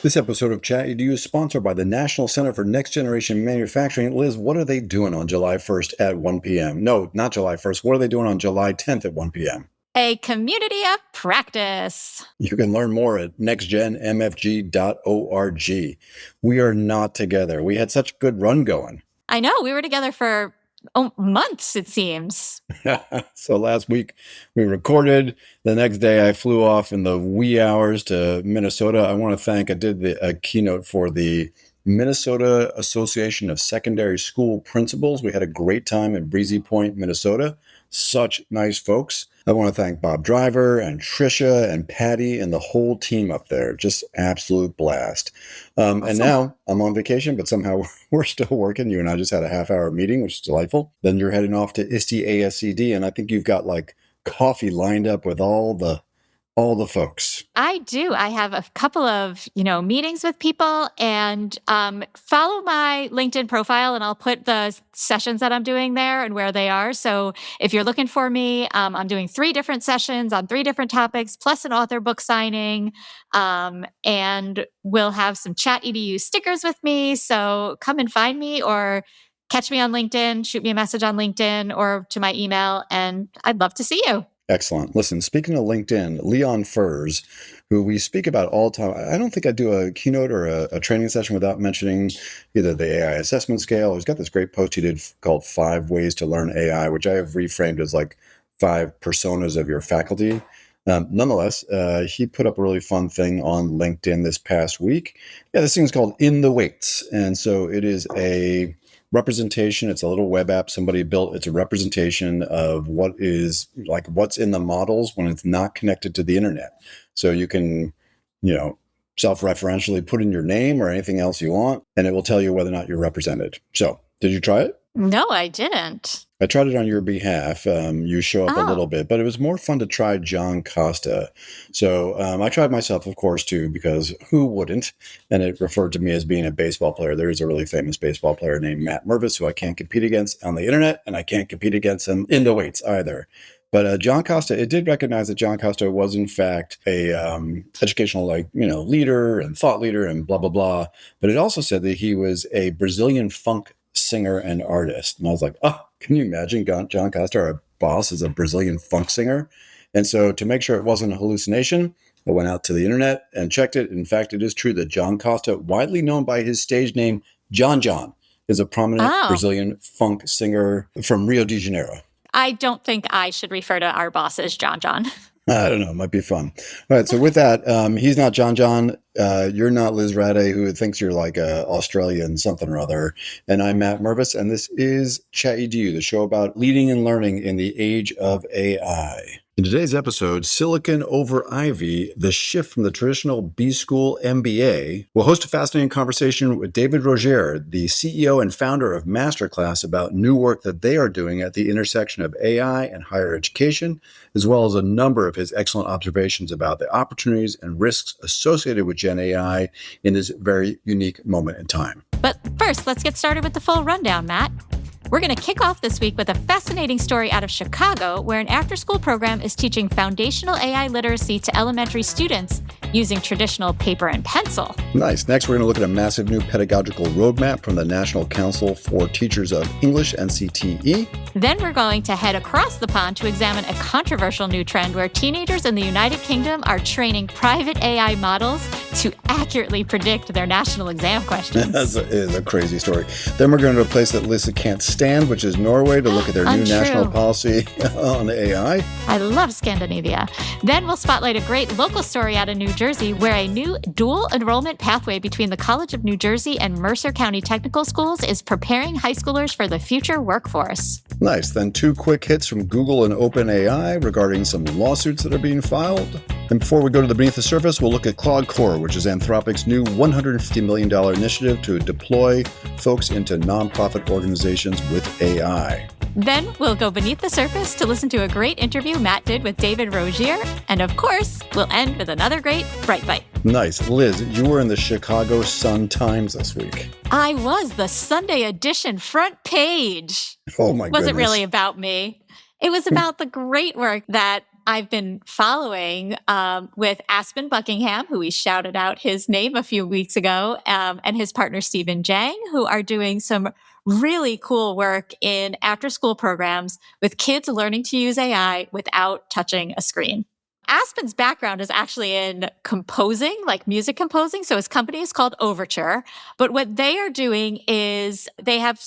This episode of ChatEDU is sponsored by the National Center for Next Generation Manufacturing. Liz, what are they doing on July 1st at 1 p.m.? No, not July 1st. What are they doing on July 10th at 1 p.m.? A community of practice. You can learn more at nextgenmfg.org. We are not together. We had such a good run going. I know. We were together for months, it seems. So last week we recorded. The next day I flew off in the wee hours to Minnesota. I want to thank, I did a keynote for the Minnesota Association of Secondary School Principals. We had a great time in Breezy Point, Minnesota. Such nice folks. I want to thank Bob Driver and Trisha and Patty and the whole team up there. Just absolute blast. Awesome. And now I'm on vacation, but somehow we're still working. You and I just had a half-hour meeting, which is delightful. Then you're heading off to ISTE ASCD, and I think you've got like coffee lined up with all the folks. I do. I have a couple of, meetings with people, and follow my LinkedIn profile, and I'll put the sessions that I'm doing there and where they are. So if you're looking for me, I'm doing 3 different sessions on 3 different topics, plus an author book signing, and we'll have some ChatEDU stickers with me. So come and find me, or catch me on LinkedIn, shoot me a message on LinkedIn or to my email, and I'd love to see you. Excellent. Listen, speaking of LinkedIn, Leon Furs, who we speak about all the time, I don't think I do a keynote or a training session without mentioning either the AI assessment scale. He's got this great post he did called 5 Ways to Learn AI, which I have reframed as like 5 personas of your faculty. Nonetheless, he put up a really fun thing on LinkedIn this past week. Yeah, this thing is called In the Weights. And so it is a representation. It's a little web app somebody built. It's a representation of what is like what's in the models when it's not connected to the internet. So you can, self-referentially put in your name or anything else you want, and it will tell you whether or not you're represented. So did you try it? No, I didn't. I tried it on your behalf. You show up a little bit, but it was more fun to try Jon Costa. So I tried myself, of course, too, because who wouldn't? And it referred to me as being a baseball player. There is a really famous baseball player named Matt Mervis, who I can't compete against on the internet, and I can't compete against him in the weights either. But Jon Costa, it did recognize that Jon Costa was, in fact, a educational, leader and thought leader and blah, blah, blah. But it also said that he was a Brazilian funk singer and artist. And I was like, can you imagine Jon Costa, our boss, is a Brazilian funk singer? And so to make sure it wasn't a hallucination, I went out to the internet and checked it. In fact, it is true that Jon Costa, widely known by his stage name, Jon Jon, is a prominent Brazilian funk singer from Rio de Janeiro. I don't think I should refer to our boss as Jon Jon. I don't know. It might be fun. All right. So with that, he's not Jon Jon. You're not Liz Rade, who thinks you're like a Australian something or other. And I'm Matt Mervis, and this is ChatEDU, the show about leading and learning in the age of AI. In today's episode, Silicon over Ivy, the shift from the traditional B-School MBA, we'll host a fascinating conversation with David Rogier, the CEO and founder of Masterclass, about new work that they are doing at the intersection of AI and higher education, as well as a number of his excellent observations about the opportunities and risks associated with Gen AI in this very unique moment in time. But first, let's get started with the full rundown, Matt. We're going to kick off this week with a fascinating story out of Chicago, where an after-school program is teaching foundational AI literacy to elementary students using traditional paper and pencil. Nice. Next, we're going to look at a massive new pedagogical roadmap from the National Council for Teachers of English, NCTE. Then we're going to head across the pond to examine a controversial new trend where teenagers in the United Kingdom are training private AI models to accurately predict their national exam questions. That is a crazy story. Then we're going to a place that Lisa can't stand, which is Norway, to look at their new national policy on AI. I love Scandinavia. Then we'll spotlight a great local story out of New Jersey, where a new dual enrollment pathway between the College of New Jersey and Mercer County Technical Schools is preparing high schoolers for the future workforce. Nice. Then 2 quick hits from Google and OpenAI regarding some lawsuits that are being filed. And before we go to the beneath the surface, we'll look at Claude Core, which is Anthropic's new $150 million initiative to deploy folks into nonprofit organizations with AI. Then we'll go beneath the surface to listen to a great interview Matt did with David Rogier. And of course, we'll end with another great Bright Bite. Nice. Liz, you were in the Chicago Sun-Times this week. I was the Sunday edition front page. Oh my goodness. Wasn't really about me. It was about the great work that I've been following with Aspen Buckingham, who we shouted out his name a few weeks ago, and his partner Stephen Jang, who are doing some really cool work in after school programs with kids learning to use AI without touching a screen. Aspen's background is actually in composing, like music composing. So his company is called Overture. But what they are doing is they have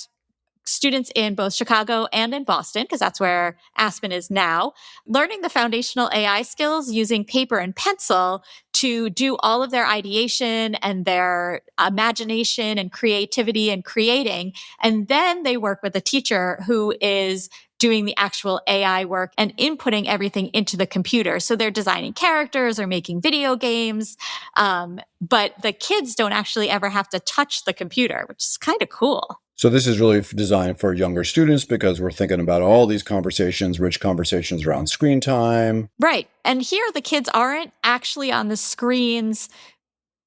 students in both Chicago and in Boston, because that's where Aspen is now, learning the foundational AI skills using paper and pencil to do all of their ideation and their imagination and creativity and creating. And then they work with a teacher who is doing the actual AI work and inputting everything into the computer. So they're designing characters or making video games. But the kids don't actually ever have to touch the computer, which is kind of cool. So this is really designed for younger students because we're thinking about all these conversations, rich conversations around screen time. Right. And here the kids aren't actually on the screens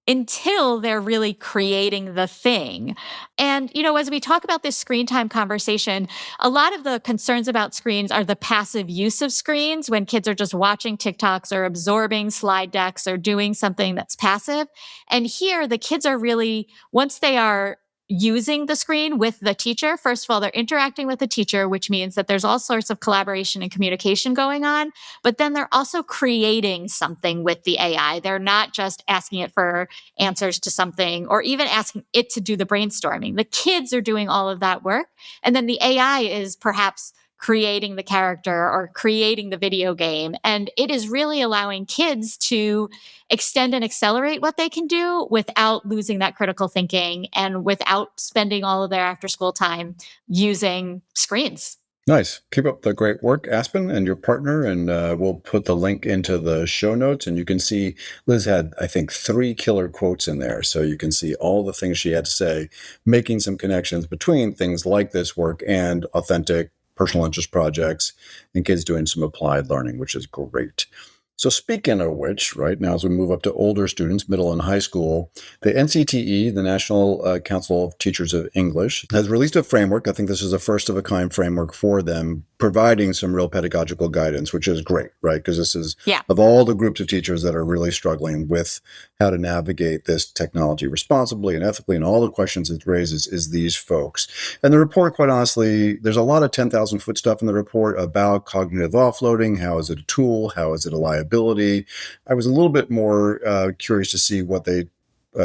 until they're really creating the thing. And, as we talk about this screen time conversation, a lot of the concerns about screens are the passive use of screens when kids are just watching TikToks or absorbing slide decks or doing something that's passive. And here the kids are really, once they are using the screen with the teacher, first of all, they're interacting with the teacher, which means that there's all sorts of collaboration and communication going on. But then they're also creating something with the AI. They're not just asking it for answers to something or even asking it to do the brainstorming. The kids are doing all of that work. And then the AI is perhaps creating the character or creating the video game. And it is really allowing kids to extend and accelerate what they can do without losing that critical thinking and without spending all of their after school time using screens. Nice. Keep up the great work, Aspen, and your partner. And we'll put the link into the show notes. And you can see Liz had, I think, 3 killer quotes in there. So you can see all the things she had to say, making some connections between things like this work and authentic personal interest projects and kids doing some applied learning, which is great. So speaking of which, right now as we move up to older students, middle and high school, the NCTE, the National Council of Teachers of English, has released a framework. I think this is a first of a kind framework for them, providing some real pedagogical guidance, which is great, right? Because this is of all the groups of teachers that are really struggling with how to navigate this technology responsibly and ethically, and all the questions it raises is these folks. And the report, quite honestly, there's a lot of 10,000 foot stuff in the report about cognitive offloading. How is it a tool? How is it a liability? I was a little bit more curious to see what they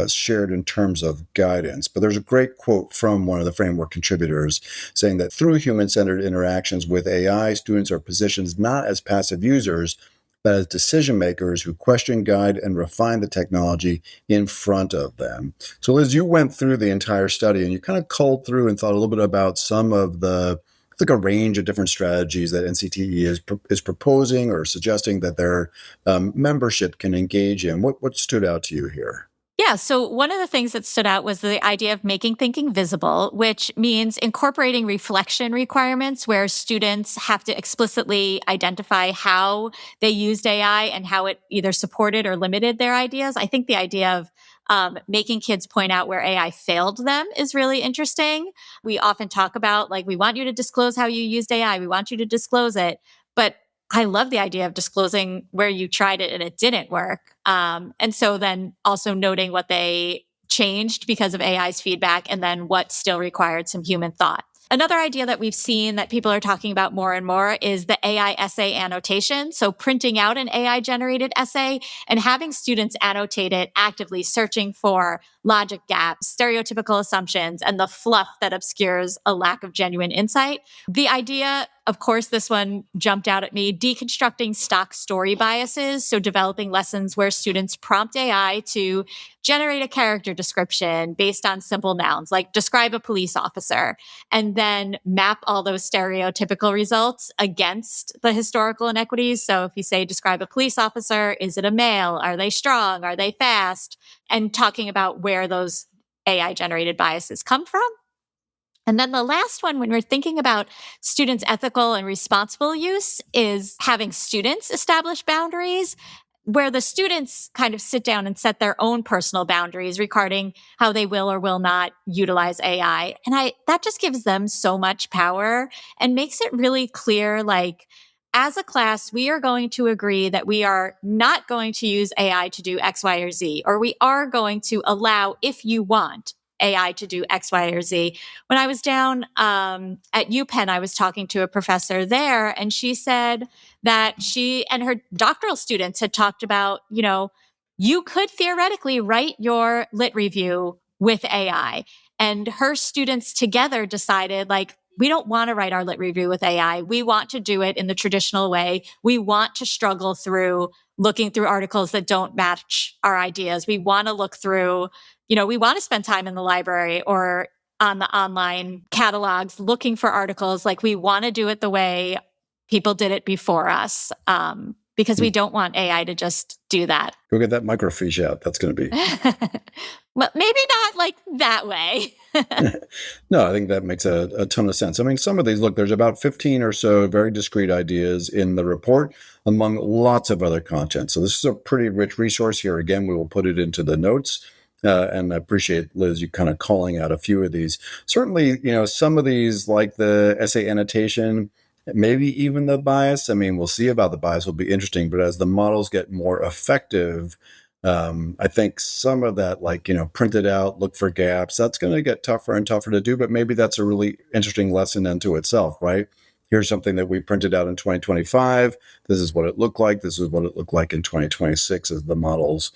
shared in terms of guidance. But there's a great quote from one of the framework contributors saying that through human-centered interactions with AI, students are positioned not as passive users, but as decision makers who question, guide, and refine the technology in front of them. So Liz, you went through the entire study and you kind of culled through and thought a little bit about some of the, like a range of different strategies that NCTE is proposing or suggesting that their membership can engage in. What stood out to you here? Yeah. So one of the things that stood out was the idea of making thinking visible, which means incorporating reflection requirements where students have to explicitly identify how they used AI and how it either supported or limited their ideas. I think the idea of making kids point out where AI failed them is really interesting. We often talk about, like, we want you to disclose how you used AI. We want you to disclose it. But I love the idea of disclosing where you tried it and it didn't work. And so then also noting what they changed because of AI's feedback and then what still required some human thought. Another idea that we've seen that people are talking about more and more is the AI essay annotation. So printing out an AI generated essay and having students annotate it actively, searching for logic gaps, stereotypical assumptions, and the fluff that obscures a lack of genuine insight. The idea, of course, this one jumped out at me, deconstructing stock story biases. So developing lessons where students prompt AI to generate a character description based on simple nouns, like describe a police officer, and then map all those stereotypical results against the historical inequities. So if you say, describe a police officer, is it a male? Are they strong? Are they fast? And talking about where those AI generated biases come from. And then the last one, when we're thinking about students' ethical and responsible use, is having students establish boundaries where the students kind of sit down and set their own personal boundaries regarding how they will or will not utilize AI. And that just gives them so much power and makes it really clear, like, as a class, we are going to agree that we are not going to use AI to do X, Y, or Z, or we are going to allow, if you want, AI to do X, Y, or Z. When I was down at UPenn, I was talking to a professor there, and she said that she and her doctoral students had talked about, you could theoretically write your lit review with AI. And her students together decided, like, we don't want to write our lit review with AI. We want to do it in the traditional way. We want to struggle through looking through articles that don't match our ideas. We want to look through, we want to spend time in the library or on the online catalogs looking for articles. Like, we want to do it the way people did it before us, because we don't want AI to just do that. Go get that microfiche out. That's going to be. Well, maybe not like that way. No, I think that makes a ton of sense. I mean, some of these, look, there's about 15 or so very discrete ideas in the report among lots of other content. So this is a pretty rich resource here. Again, we will put it into the notes. And I appreciate, Liz, you kind of calling out a few of these. Certainly, some of these, like the essay annotation, maybe even the bias. I mean, we'll see about the bias, will be interesting. But as the models get more effective, I think some of that, like, print it out, look for gaps, that's going to get tougher and tougher to do. But maybe that's a really interesting lesson unto itself, right? Here's something that we printed out in 2025. This is what it looked like. This is what it looked like in 2026 as the models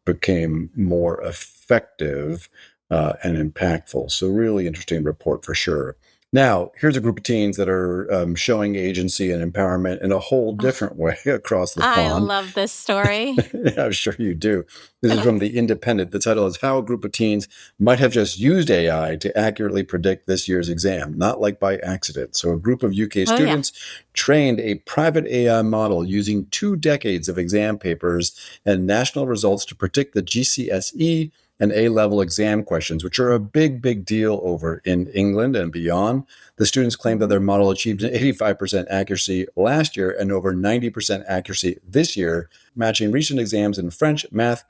became more effective and impactful. So really interesting report for sure. Now, here's a group of teens that are showing agency and empowerment in a whole different way across the I pond. love this story. Yeah, I'm sure you do. This is from The Independent. The title is How a Group of Teens Might Have Just Used AI to Accurately Predict This Year's Exam, Not Like by Accident. So a group of UK students trained a private AI model using 2 decades of exam papers and national results to predict the GCSE and A-level exam questions, which are a big, big deal over in England and beyond. The students claim that their model achieved an 85% accuracy last year and over 90% accuracy this year, matching recent exams in French, math,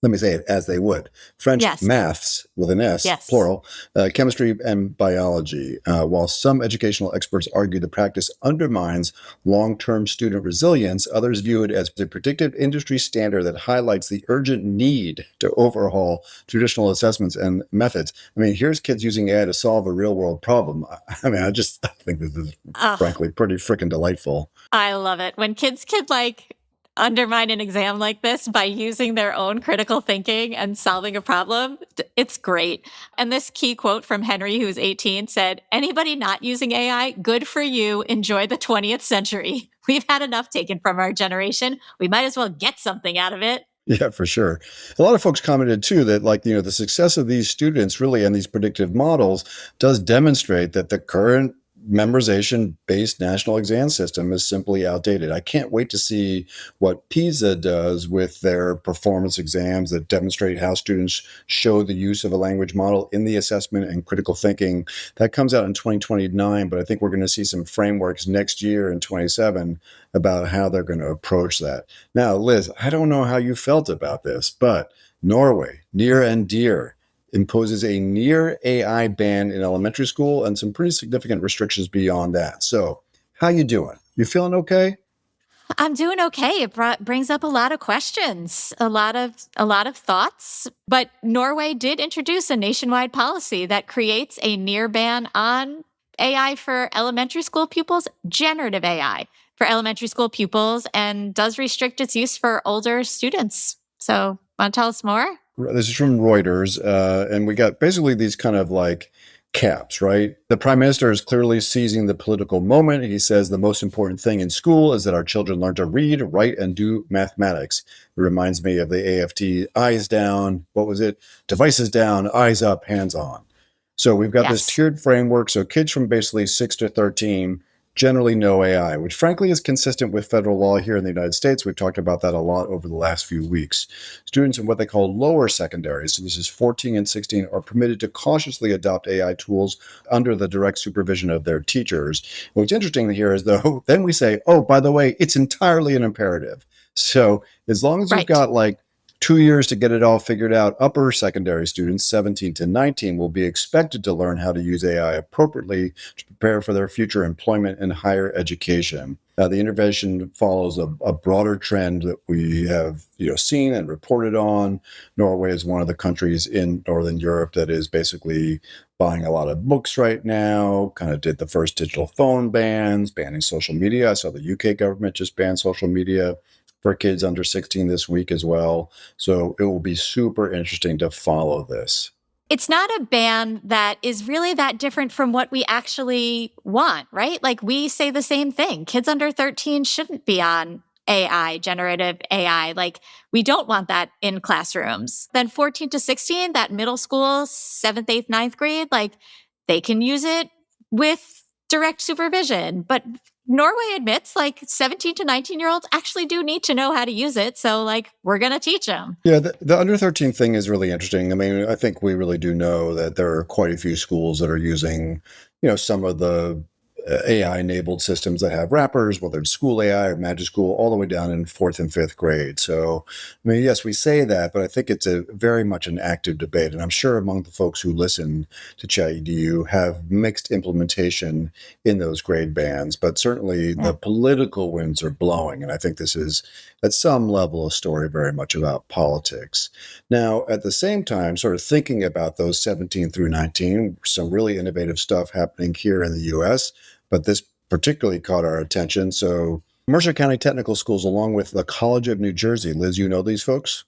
let me say it as they would. French, maths, with an S, plural, chemistry, and biology. While some educational experts argue the practice undermines long-term student resilience, others view it as a predictive industry standard that highlights the urgent need to overhaul traditional assessments and methods. I mean, here's kids using AI to solve a real-world problem. I think this is, frankly, pretty freaking delightful. I love it. When kids can, undermine an exam like this by using their own critical thinking and solving a problem, it's great. And this key quote from Henry, who's 18, said, "Anybody not using AI, good for you. Enjoy the 20th century. We've had enough taken from our generation. We might as well get something out of it." Yeah, for sure. A lot of folks commented too that, the success of these students really and these predictive models does demonstrate that the current memorization-based national exam system is simply outdated. I can't wait to see what PISA does with their performance exams that demonstrate how students show the use of a language model in the assessment and critical thinking. That comes out in 2029, but I think we're going to see some frameworks next year in 27 about how they're going to approach that. Now, Liz, I don't know how you felt about this, but Norway, near and dear, imposes a near AI ban in elementary school and some pretty significant restrictions beyond that. So, how you doing? You feeling okay? I'm doing okay. It brings up a lot of questions, a lot of thoughts. But Norway did introduce a nationwide policy that creates a near ban on AI for elementary school pupils, generative AI for elementary school pupils, and does restrict its use for older students. So, want to tell us more? This is from Reuters, and we got basically these kind of caps, right? The prime minister is clearly seizing the political moment. He says the most important thing in school is that our children learn to read, write, and do mathematics. It reminds me of the AFT, eyes down, what was it? Devices down, eyes up, hands on. So we've got this tiered framework. So kids from basically 6 to 13 generally know AI, which frankly is consistent with federal law here in the United States. We've talked about that a lot over the last few weeks. Students in what they call lower secondary, so this is 14 and 16, are permitted to cautiously adopt AI tools under the direct supervision of their teachers. What's interesting here is, though, then we say, oh, by the way, it's entirely an imperative. So as long as you've got 2 years to get it all figured out. Upper secondary students, 17 to 19, will be expected to learn how to use AI appropriately to prepare for their future employment and higher education. The intervention follows a broader trend that we have seen and reported on. Norway is one of the countries in Northern Europe that is basically buying a lot of books right now, kind of did the first digital phone bans, banning social media. I saw the UK government just banned social media for kids under 16 this week as well. So it will be super interesting to follow this. It's not a ban that is really that different from what we actually want, right? Like we say the same thing. Kids under 13 shouldn't be on AI, generative AI. Like we don't want that in classrooms. Then 14 to 16, that middle school, seventh, eighth, ninth grade, like they can use it with direct supervision. But Norway admits like 17 to 19-year-olds actually do need to know how to use it. So like we're going to teach them. Yeah, the under 13 thing is really interesting. I mean, I think we really do know that there are quite a few schools that are using, some of the AI enabled systems that have wrappers, whether it's school AI or Magic School, all the way down in fourth and fifth grade. So, I mean, yes, we say that, but I think it's a very much an active debate. And I'm sure among the folks who listen to ChatEDU have mixed implementation in those grade bands, but certainly the political winds are blowing. And I think this is at some level a story very much about politics. Now, at the same time, sort of thinking about those 17 through 19, some really innovative stuff happening here in the US, but this particularly caught our attention. So Mercer County Technical Schools, along with the College of New Jersey. Liz, you know these folks?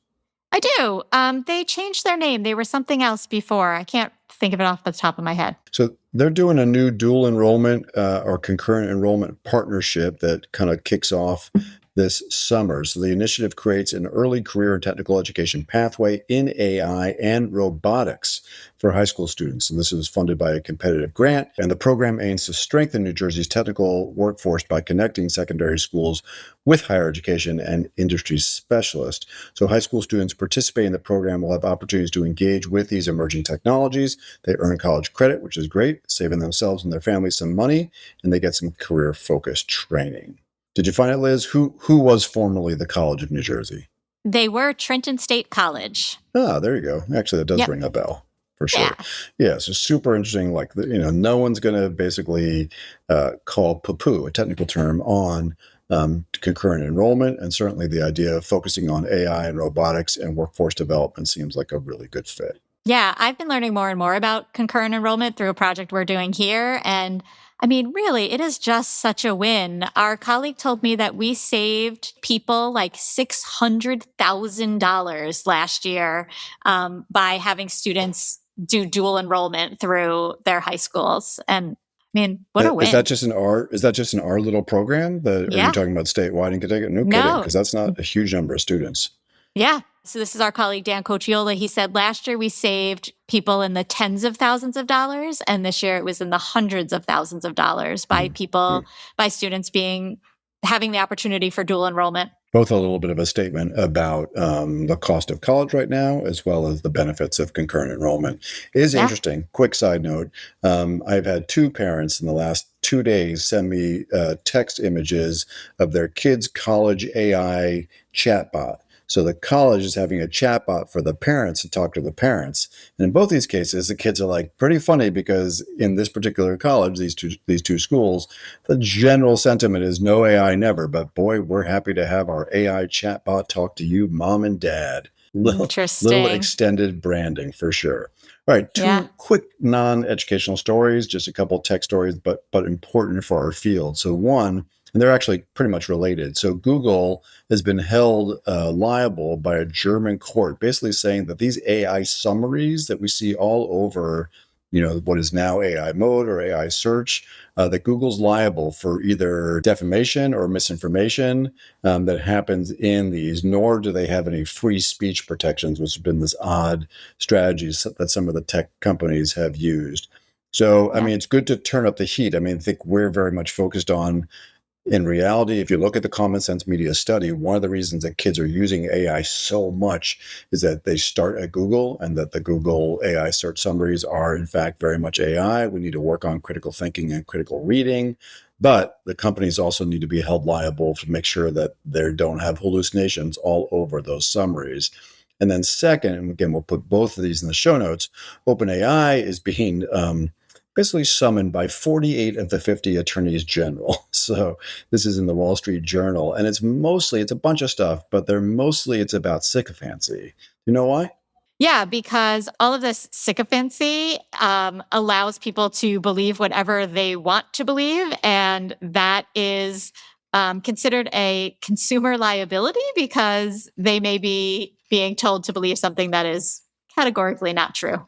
I do. They changed their name. They were something else before. I can't think of it off the top of my head. So they're doing a new dual enrollment or concurrent enrollment partnership that kind of kicks off this summer. So the initiative creates an early career and technical education pathway in AI and robotics for high school students. And this is funded by a competitive grant. And the program aims to strengthen New Jersey's technical workforce by connecting secondary schools with higher education and industry specialists. So high school students participating in the program will have opportunities to engage with these emerging technologies. They earn college credit, which is great, saving themselves and their families some money, and they get some career-focused training. Did you find it, Liz? Who was formerly the College of New Jersey? They were Trenton State College. Ah, there you go. Actually, that does ring a bell for sure. Yeah, so super interesting. Like, no one's going to basically call poo-poo, a technical term, on concurrent enrollment. And certainly the idea of focusing on AI and robotics and workforce development seems like a really good fit. Yeah, I've been learning more and more about concurrent enrollment through a project we're doing here. And I mean, really, it is just such a win. Our colleague told me that we saved people like $600,000 last year by having students do dual enrollment through their high schools. And I mean, what a win. Is that just in our little program? Are you talking about statewide in Connecticut? No kidding, because that's not a huge number of students. Yeah. So this is our colleague, Dan Cochiola. He said last year we saved people in the tens of thousands of dollars. And this year it was in the hundreds of thousands of dollars by students having the opportunity for dual enrollment. Both a little bit of a statement about the cost of college right now, as well as the benefits of concurrent enrollment. It is interesting. Quick side note. I've had two parents in the last 2 days send me text images of their kids' college AI chatbot. So the college is having a chatbot for the parents to talk to the parents. And in both these cases, the kids are like pretty funny because in this particular college, these two schools, the general sentiment is no AI never. But boy, we're happy to have our AI chatbot talk to you, mom and dad. Little extended branding for sure. All right, two quick non-educational stories, just a couple tech stories, but important for our field. So one, and they're actually pretty much related. So Google has been held liable by a German court, basically saying that these AI summaries that we see all over, what is now AI mode or AI search, that Google's liable for either defamation or misinformation that happens in these, nor do they have any free speech protections, which has been this odd strategy that some of the tech companies have used. So, I mean, it's good to turn up the heat. I mean, I think we're very much focused on, in reality, if you look at the Common Sense Media study, one of the reasons that kids are using AI so much is that they start at Google and that the Google AI search summaries are, in fact, very much AI. We need to work on critical thinking and critical reading. But the companies also need to be held liable to make sure that they don't have hallucinations all over those summaries. And then second, and again, we'll put both of these in the show notes, OpenAI is being basically summoned by 48 of the 50 attorneys general. So this is in the Wall Street Journal. And it's a bunch of stuff, but it's about sycophancy. You know why? Yeah, because all of this sycophancy allows people to believe whatever they want to believe. And that is considered a consumer liability because they may be being told to believe something that is categorically not true,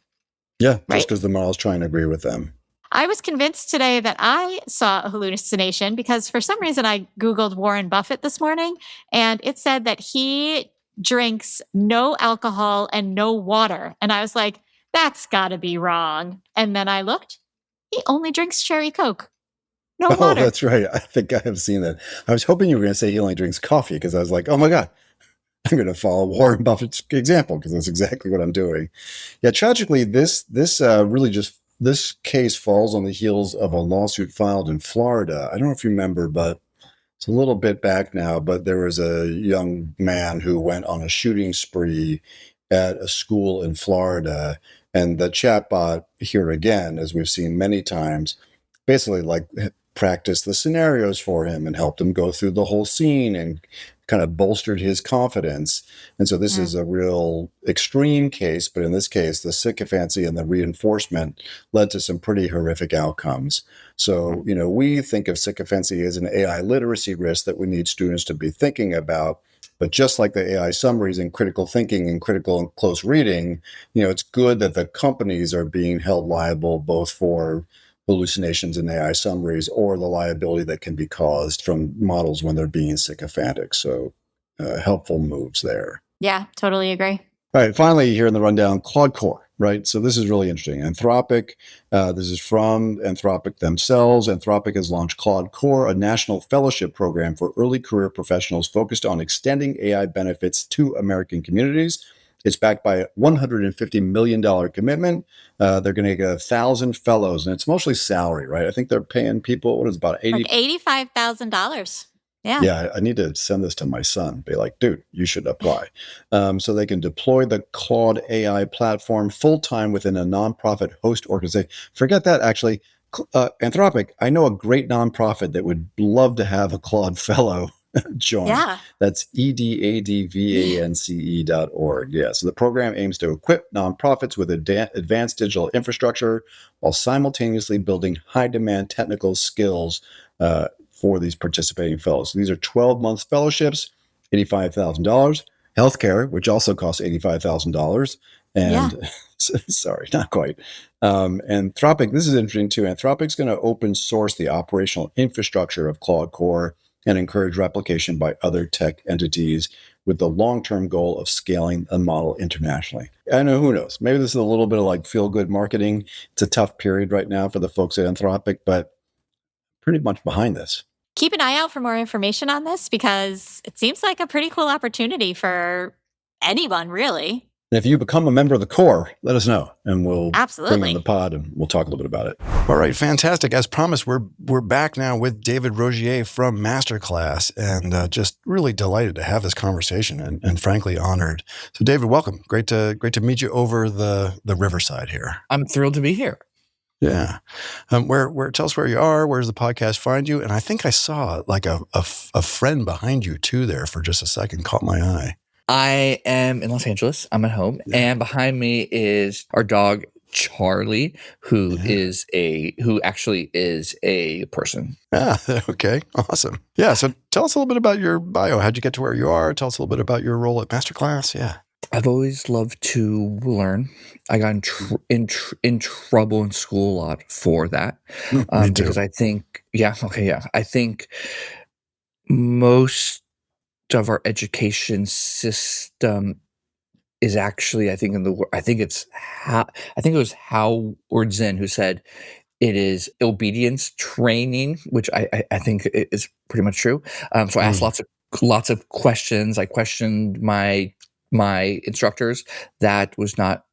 Yeah, just right? because the model's trying to agree with them. I was convinced today that I saw a hallucination because for some reason I Googled Warren Buffett this morning and it said that he drinks no alcohol and no water. And I was like, that's got to be wrong. And then I looked, he only drinks cherry Coke, no Oh, water. that's right. I think I have seen that. I was hoping you were going to say he only drinks coffee because I was like, oh my God, I'm going to follow Warren Buffett's example because that's exactly what I'm doing. Yeah, tragically, this case falls on the heels of a lawsuit filed in Florida. I don't know if you remember, but it's a little bit back now. But there was a young man who went on a shooting spree at a school in Florida, and the chatbot here again, as we've seen many times, basically like practiced the scenarios for him and helped him go through the whole scene and kind of bolstered his confidence. And so this is a real extreme case, but in this case, the sycophancy and the reinforcement led to some pretty horrific outcomes. So, we think of sycophancy as an AI literacy risk that we need students to be thinking about. But just like the AI summaries and critical thinking and critical and close reading, it's good that the companies are being held liable both for hallucinations in AI summaries or the liability that can be caused from models when they're being sycophantic. So helpful moves there. Yeah, totally agree. All right, finally, here in the rundown, Claude Core, right? So this is really interesting. Anthropic, this is from Anthropic themselves. Anthropic has launched Claude Core, a national fellowship program for early career professionals focused on extending AI benefits to American communities. It's backed by a $150 million commitment. They're going to get 1,000 fellows, and it's mostly salary, right? I think they're paying people, what is it, about 80? Like $85,000. Yeah. Yeah, I need to send this to my son. Be like, dude, you should apply. So they can deploy the Claude AI platform full time within a nonprofit host organization. Forget that, actually. Anthropic, I know a great nonprofit that would love to have a Claude fellow join. Yeah. That's edadvance.org. Yeah, so the program aims to equip nonprofits with advanced digital infrastructure while simultaneously building high demand technical skills for these participating fellows. So these are 12-month fellowships, $85,000. Healthcare, which also costs $85,000. And sorry, not quite. Anthropic, this is interesting too. Anthropic's going to open source the operational infrastructure of Claude Core and encourage replication by other tech entities with the long-term goal of scaling the model internationally. I know, who knows? Maybe this is a little bit of like feel-good marketing. It's a tough period right now for the folks at Anthropic, but pretty much behind this. Keep an eye out for more information on this because it seems like a pretty cool opportunity for anyone, really. And if you become a member of the core, let us know, and we'll Absolutely bring in the pod and we'll talk a little bit about it. All right, fantastic. As promised, we're back now with David Rogier from Masterclass, and just really delighted to have this conversation, and frankly honored. So, David, welcome. Great to meet you over the riverside here. I'm thrilled to be here. Yeah. Where tell us where you are. Where does the podcast find you? And I think I saw like a friend behind you too there for just a second. Caught my eye. I am in Los Angeles. I'm at home, and behind me is our dog Charlie, who actually is a person. Ah, okay, awesome. Yeah, so tell us a little bit about your bio. How'd you get to where you are? Tell us a little bit about your role at Masterclass. Yeah. I've always loved to learn. I got in trouble in school a lot for that, because I think, I think most of our education system is actually, I think it was Howard Zinn who said it is obedience training, which I think is pretty much true. So I asked lots of questions. I questioned my instructors. That was not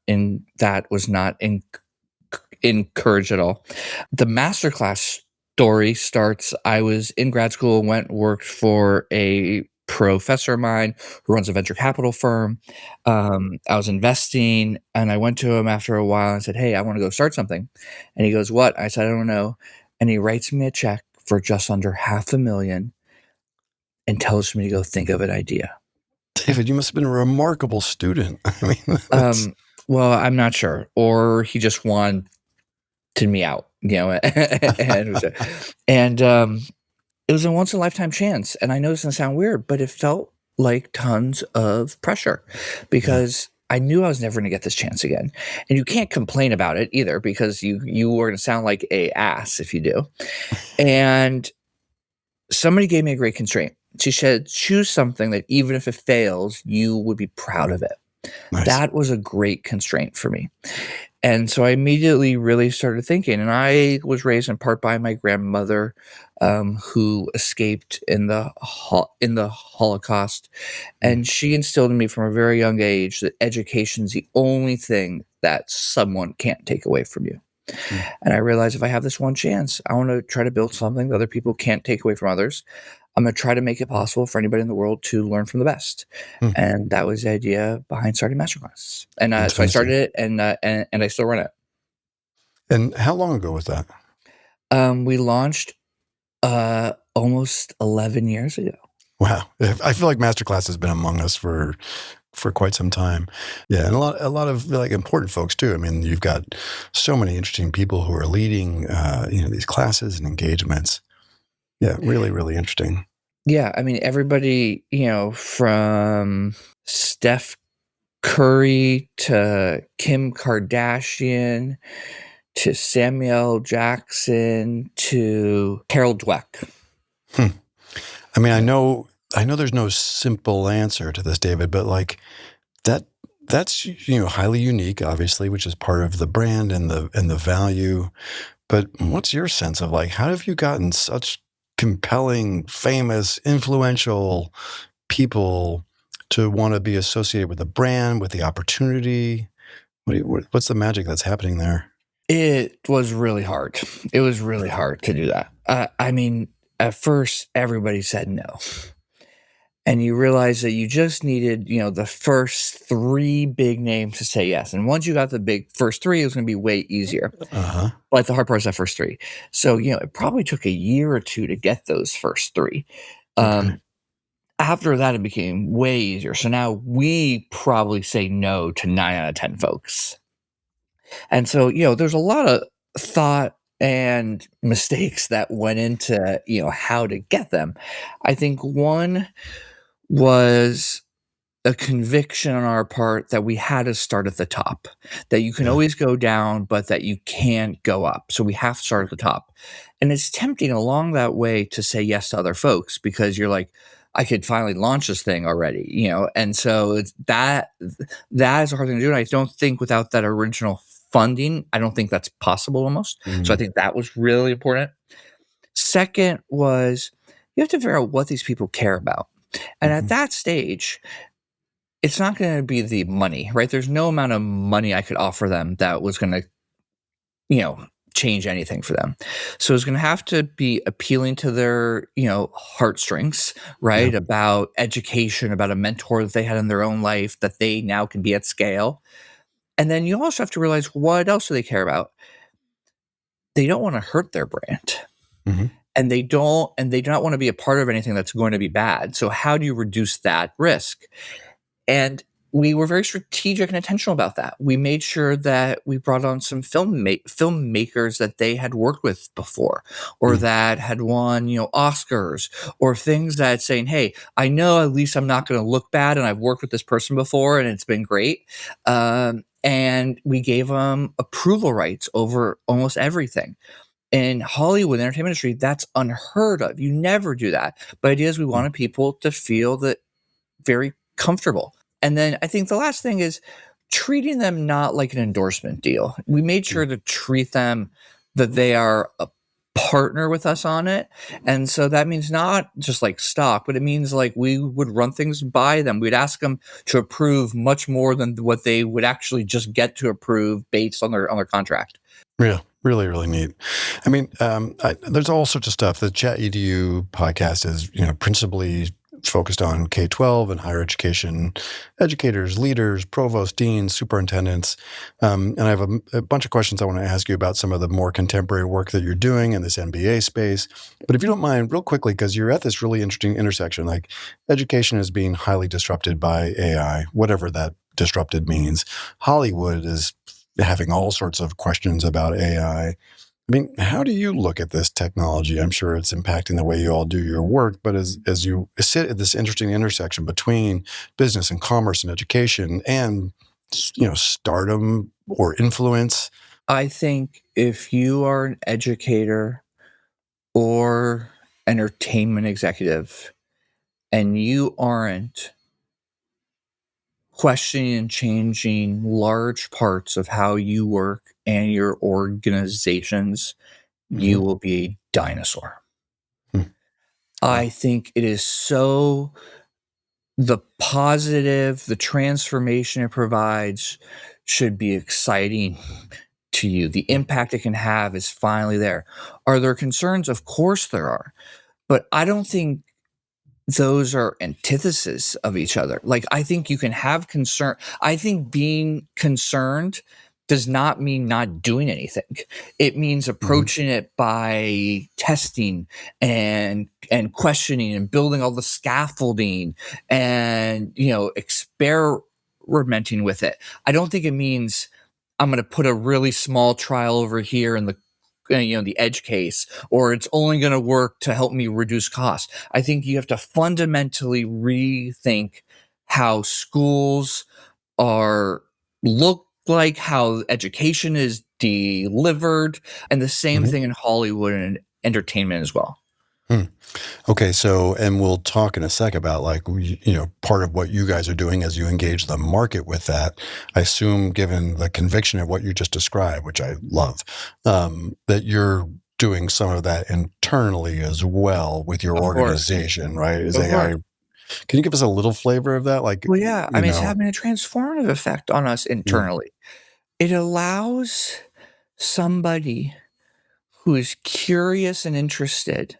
encouraged at all. The masterclass story starts. I was in grad school, worked for a professor of mine who runs a venture capital firm. I was investing, and I went to him after a while and said, "Hey, I want to go start something." And he goes, "What?" I said, "I don't know." And he writes me a check for just under $500,000 and tells me to go think of an idea. David, you must have been a remarkable student. I mean, well, I'm not sure. Or he just wanted me out, and it was a once in a lifetime chance. And I know this doesn't sound weird, but it felt like tons of pressure because I knew I was never going to get this chance again. And you can't complain about it either because you are going to sound like a ass if you do. And somebody gave me a great constraint. She said, choose something that even if it fails, you would be proud of it. Nice. That was a great constraint for me. And so I immediately really started thinking, and I was raised in part by my grandmother, who escaped in the Holocaust, and she instilled in me from a very young age that education is the only thing that someone can't take away from you. And I realized if I have this one chance, I want to try to build something that other people can't take away from others. I'm going to try to make it possible for anybody in the world to learn from the best. And that was the idea behind starting Masterclass. And so I started it, and I still run it. And how long ago was that? We launched almost 11 years ago. Wow. I feel like Masterclass has been among us for quite some time. Yeah. And a lot of like important folks too. I mean, you've got so many interesting people who are leading, these classes and engagements. Yeah. Really, really interesting. Yeah. I mean, everybody, from Steph Curry to Kim Kardashian to Samuel Jackson to Carol Dweck. I mean, I know there's no simple answer to this, David, but like that's highly unique, obviously, which is part of the brand and the value. But what's your sense of like how have you gotten such compelling, famous, influential people to want to be associated with the brand, with the opportunity? What's the magic that's happening there? It was really hard. It was really hard to do that. I mean, at first, everybody said no. And you realize that you just needed, the first 3 big names to say yes. And once you got the first 3, it was going to be way easier. But the hard part is that first 3. So, it probably took a year or 2 to get those first 3. After that, it became way easier. So now we probably say no to 9 out of 10 folks. And so, there's a lot of thought and mistakes that went into, how to get them. I think one was a conviction on our part that we had to start at the top, that you can always go down, but that you can't go up. So we have to start at the top. And it's tempting along that way to say yes to other folks because you're like, I could finally launch this thing already, and so that is a hard thing to do. And I don't think without that original funding, I don't think that's possible almost. So I think that was really important. Second was you have to figure out what these people care about. And at that stage, it's not going to be the money, right? There's no amount of money I could offer them that was going to, change anything for them. So it's going to have to be appealing to their, heartstrings, right? About education, about a mentor that they had in their own life that they now can be at scale. And then you also have to realize what else do they care about? They don't want to hurt their brand. And they do not want to be a part of anything that's going to be bad. So how do you reduce that risk? And we were very strategic and intentional about that. We made sure that we brought on some filmmakers that they had worked with before or that had won, Oscars or things that saying, hey, I know at least I'm not going to look bad and I've worked with this person before and it's been great. And we gave them approval rights over almost everything. In Hollywood entertainment industry, that's unheard of. You never do that. But the idea is we wanted people to feel that very comfortable. And then I think the last thing is treating them not like an endorsement deal. We made sure to treat them that they are a partner with us on it. And so that means not just like stock, but it means like we would run things by them. We'd ask them to approve much more than what they would actually just get to approve based on their contract. Yeah, really, really neat. I mean, there's all sorts of stuff. The ChatEDU podcast is, principally focused on K-12 and higher education educators, leaders, provost, deans, superintendents. And I have a bunch of questions I want to ask you about some of the more contemporary work that you're doing in this MBA space. But if you don't mind, real quickly, because you're at this really interesting intersection, like education is being highly disrupted by AI, whatever that disrupted means. Hollywood is having all sorts of questions about AI. I mean, how do you look at this technology? I'm sure it's impacting the way you all do your work, but as you sit at this interesting intersection between business and commerce and education and stardom or influence. I think if you are an educator or entertainment executive and you aren't questioning and changing large parts of how you work and your organizations, you will be a dinosaur. I think it is so the positive, the transformation it provides should be exciting to you. The impact it can have is finally there. Are there concerns? Of course there are. But I don't think those are antitheses of each other. Like, I think you can have concern. I think being concerned does not mean not doing anything. It means approaching it by testing and questioning and building all the scaffolding and, experimenting with it. I don't think it means I'm going to put a really small trial over here in the the edge case, or it's only going to work to help me reduce costs. I think you have to fundamentally rethink how schools look like, how education is delivered, and the same thing in Hollywood and entertainment as well. Okay, so, and we'll talk in a sec about part of what you guys are doing as you engage the market with that. I assume, given the conviction of what you just described, which I love, that you're doing some of that internally as well with your organization, right? Is AI? Can you give us a little flavor of that? Well, yeah. I mean, it's having a transformative effect on us internally. It allows somebody who is curious and interested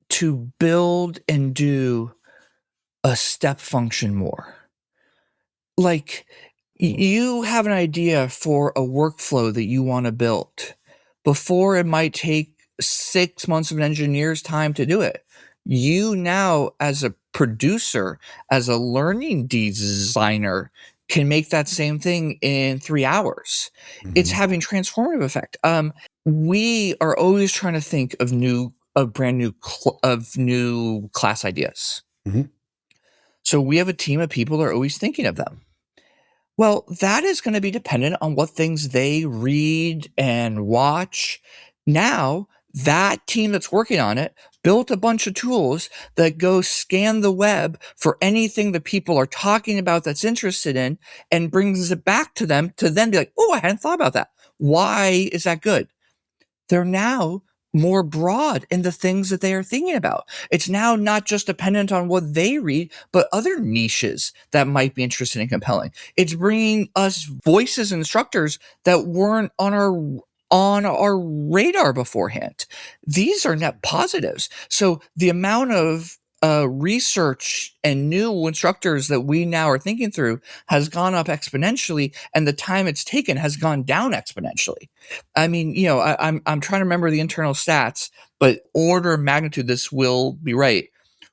to build and do a step function more. Like, you have an idea for a workflow that you want to build. Before, it might take 6 months of an engineer's time to do it. You now, as a producer, as a learning designer, can make that same thing in 3 hours. It's having transformative effect. We are always trying to think of new class ideas. So we have a team of people that are always thinking of them. Well, that is going to be dependent on what things they read and watch. Now, that team that's working on it built a bunch of tools that go scan the web for anything that people are talking about that's interested in and brings it back to them to then be like, oh, I hadn't thought about that. Why is that good? They're now more broad in the things that they are thinking about. It's now not just dependent on what they read, but other niches that might be interesting and compelling. It's bringing us voices and instructors that weren't on our radar beforehand. These are net positives. So the amount of research and new instructors that we now are thinking through has gone up exponentially, and the time it's taken has gone down exponentially. I mean, I'm trying to remember the internal stats, but order of magnitude, this will be right.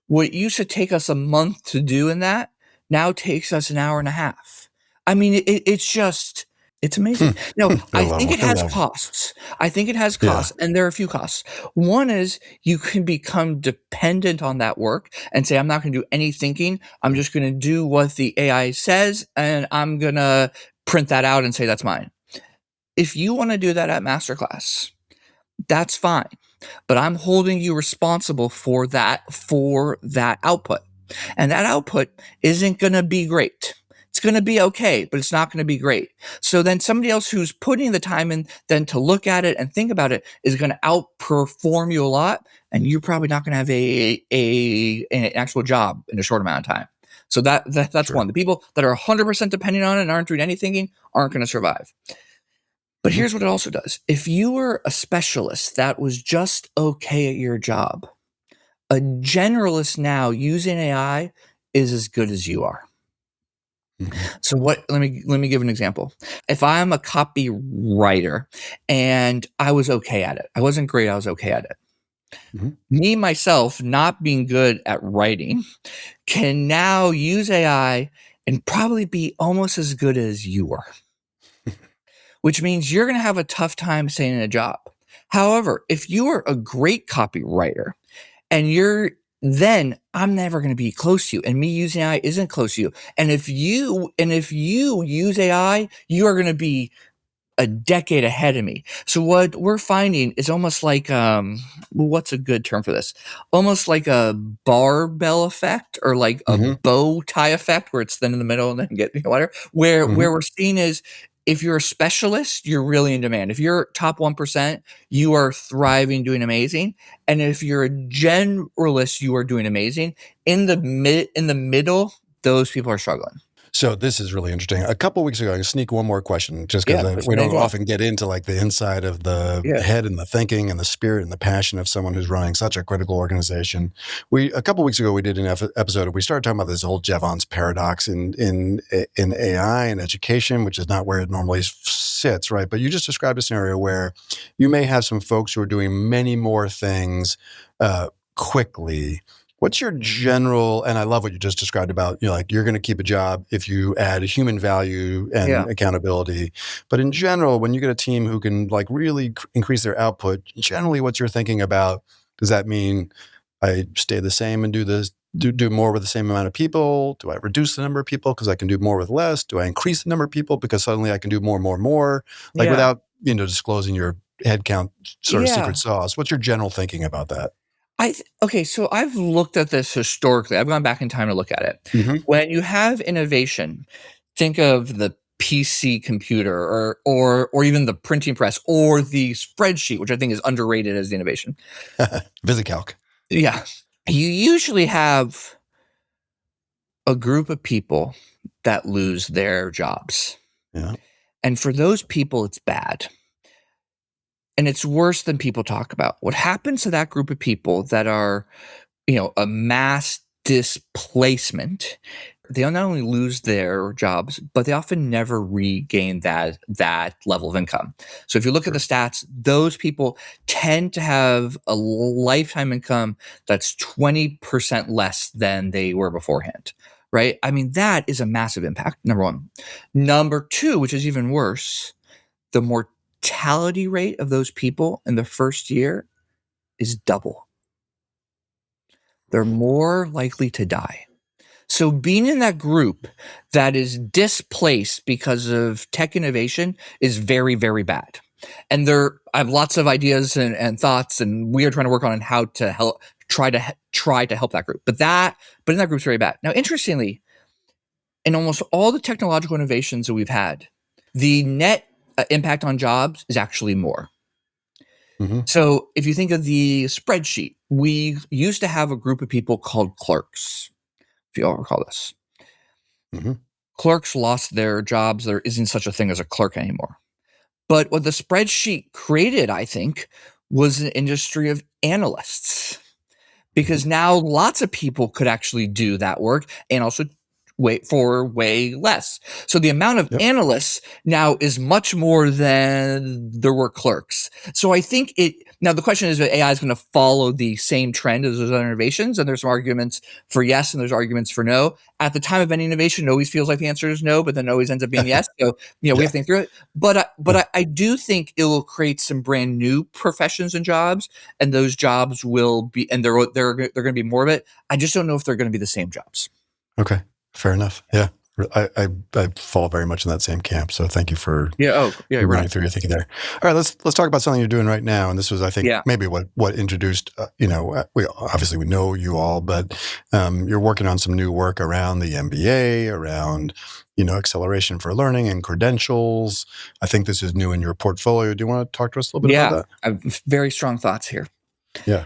What used to take us a month to do in that now takes us an hour and a half. I mean, it's amazing. No, I think it has costs. And there are a few costs. One is you can become dependent on that work and say, I'm not going to do any thinking. I'm just going to do what the AI says, and I'm going to print that out and say that's mine. If you want to do that at masterclass, that's fine. But I'm holding you responsible for that output. And that output isn't going to be great. It's going to be okay, but it's not going to be great. So then somebody else who's putting the time in then to look at it and think about it is going to outperform you a lot, and you're probably not going to have an actual job in a short amount of time. So that's one. The people that are 100% depending on it and aren't doing any thinking aren't going to survive. But here's what it also does. If you were a specialist that was just okay at your job, a generalist now using AI is as good as you are. So let me give an example. If I'm a copywriter and I was okay at it, I wasn't great, I was okay at it. Me, myself, not being good at writing, can now use AI and probably be almost as good as you are, which means you're going to have a tough time staying in a job. However, if you are a great copywriter and then I'm never going to be close to you, and me using AI isn't close to you. And if you use AI, you are going to be a decade ahead of me. So what we're finding is almost like what's a good term for this? Almost like a barbell effect, or like a bow tie effect, where it's thin in the middle and then get whatever. Where we're seeing is, if you're a specialist, you're really in demand. If you're top 1%, you are thriving, doing amazing. And if you're a generalist, you are doing amazing. In the middle, those people are struggling. So this is really interesting. A couple of weeks ago, I sneak one more question, just because Yeah, we don't go on. often get into like the inside of the Yeah. head and the thinking and the spirit and the passion of someone who's running such a critical organization. A couple of weeks ago, we did an episode. We started talking about this whole Jevons paradox in AI and education, which is not where it normally sits, right? But you just described a scenario where you may have some folks who are doing many more things quickly. What's your general, and I love what you just described about, like you're going to keep a job if you add human value and accountability. But in general, when you get a team who can like really increase their output, generally what you're thinking about, does that mean I stay the same and do this, do more with the same amount of people? Do I reduce the number of people because I can do more with less? Do I increase the number of people because suddenly I can do more and more and more? Like without, disclosing your headcount sort of secret sauce. What's your general thinking about that? Okay, so I've looked at this historically. I've gone back in time to look at it. When you have innovation, think of the PC computer or even the printing press or the spreadsheet, which I think is underrated as the innovation. VisiCalc. Yeah. You usually have a group of people that lose their jobs. Yeah. And for those people, it's bad. And it's worse than people talk about. What happens to that group of people that are, a mass displacement, they not only lose their jobs, but they often never regain that level of income. So if you look at the stats, those people tend to have a lifetime income that's 20% less than they were beforehand, right? I mean, that is a massive impact, number one. Number two, which is even worse, the mortality rate of those people in the first year is double. They're more likely to die. So being in that group that is displaced because of tech innovation is very, very bad. And I have lots of ideas and thoughts, and we are trying to work on how to help, try to help that group. But in that group is very bad. Now, interestingly, in almost all the technological innovations that we've had, the net impact on jobs is actually more. So if you think of the spreadsheet, we used to have a group of people called clerks, if you all recall this. Clerks lost their jobs. There isn't such a thing as a clerk anymore. But what the spreadsheet created, I think, was an industry of analysts, because now lots of people could actually do that work and also way less. So the amount of analysts now is much more than there were clerks. So I think now the question is, that AI is going to follow the same trend as those other innovations, and there's some arguments for yes and there's arguments for no. At the time of any innovation, it always feels like the answer is no, but then always ends up being yes. So we have to think through it. But I do think it will create some brand new professions and jobs, and those jobs will be, and they're going to be more of it. I just don't know if they're going to be the same jobs. Okay. Fair enough. Yeah. I fall very much in that same camp. So thank you for running through your thinking there. All right, let's talk about something you're doing right now. And this was, I think, maybe what introduced. We know you all, but you're working on some new work around the MBA, around acceleration for learning and credentials. I think this is new in your portfolio. Do you want to talk to us a little bit about that? I have very strong thoughts here. Yeah.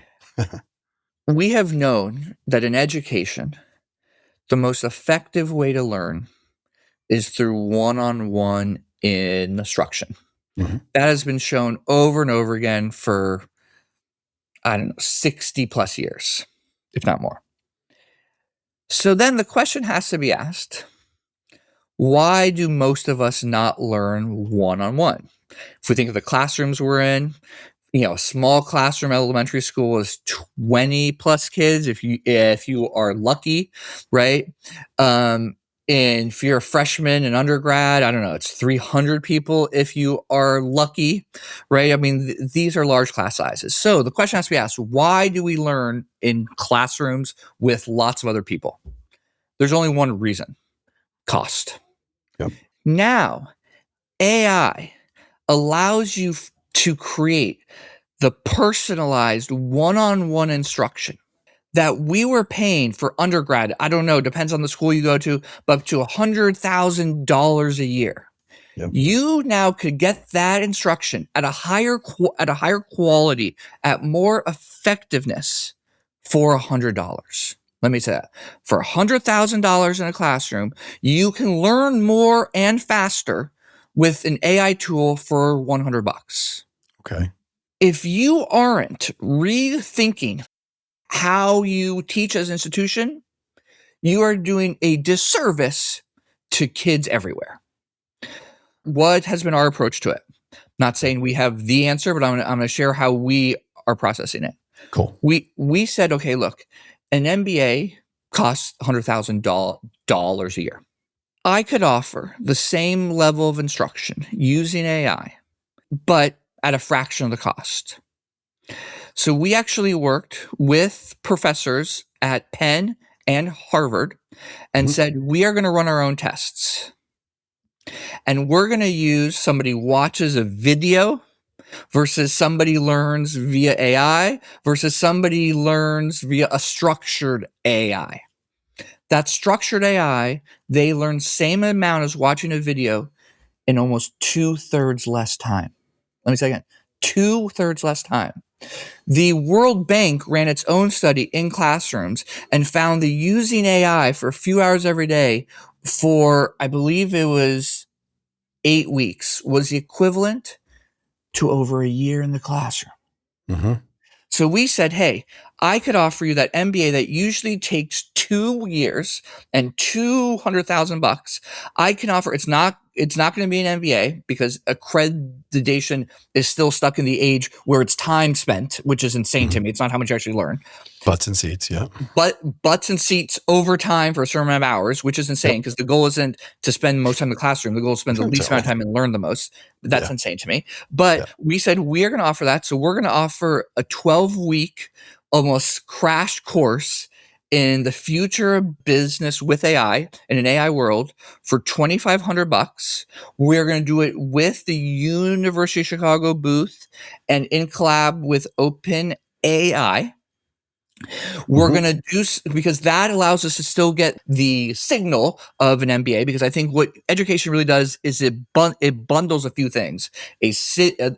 We have known that in education, the most effective way to learn is through one-on-one instruction. That has been shown over and over again for, 60 plus years. if not more. So then the question has to be asked, why do most of us not learn one-on-one? If we think of the classrooms we're in, a small classroom elementary school is 20 plus kids if you are lucky, right? And if you're a freshman in undergrad, I don't know, it's 300 people if you are lucky, right? I mean, these are large class sizes. So the question has to be asked, why do we learn in classrooms with lots of other people? There's only one reason: cost. Yep. Now, AI allows you to create the personalized one-on-one instruction that we were paying for undergrad. I don't know, depends on the school you go to, but up to $100,000 a year. Yep. You now could get that instruction at a higher quality, at more effectiveness for $100. Let me say that. For $100,000 in a classroom, you can learn more and faster with an AI tool for $100. Okay. If you aren't rethinking how you teach as an institution, you are doing a disservice to kids everywhere. What has been our approach to it? Not saying we have the answer, but I'm going to share how we are processing it. Cool. We said, okay, look, an MBA costs $100,000 a year. I could offer the same level of instruction using AI, but at a fraction of the cost. So we actually worked with professors at Penn and Harvard and said, we are going to run our own tests. And we're going to use somebody watches a video versus somebody learns via AI versus somebody learns via a structured AI. That structured AI, they learn same amount as watching a video in almost 2/3 less time. Let me say again, 2/3 less time. The World Bank ran its own study in classrooms and found that using AI for a few hours every day for, I believe it was 8 weeks, was the equivalent to over a year in the classroom. Mm-hmm. So we said, hey, I could offer you that MBA that usually takes 2 years and $200,000. I can offer, it's not going to be an MBA because accreditation is still stuck in the age where it's time spent, which is insane to me. It's not how much you actually learn. Butts and seats, yeah. Butts and seats over time for a certain amount of hours, which is insane because the goal isn't to spend most time in the classroom. The goal is to spend the least amount of time and learn the most. That's insane to me. But we said we are going to offer that. So we're going to offer a 12-week, almost crash course in the future of business with AI in an AI world for $2,500. We're going to do it with the University of Chicago booth and in collab with OpenAI. We're going to do, because that allows us to still get the signal of an MBA, because I think what education really does is it bundles a few things,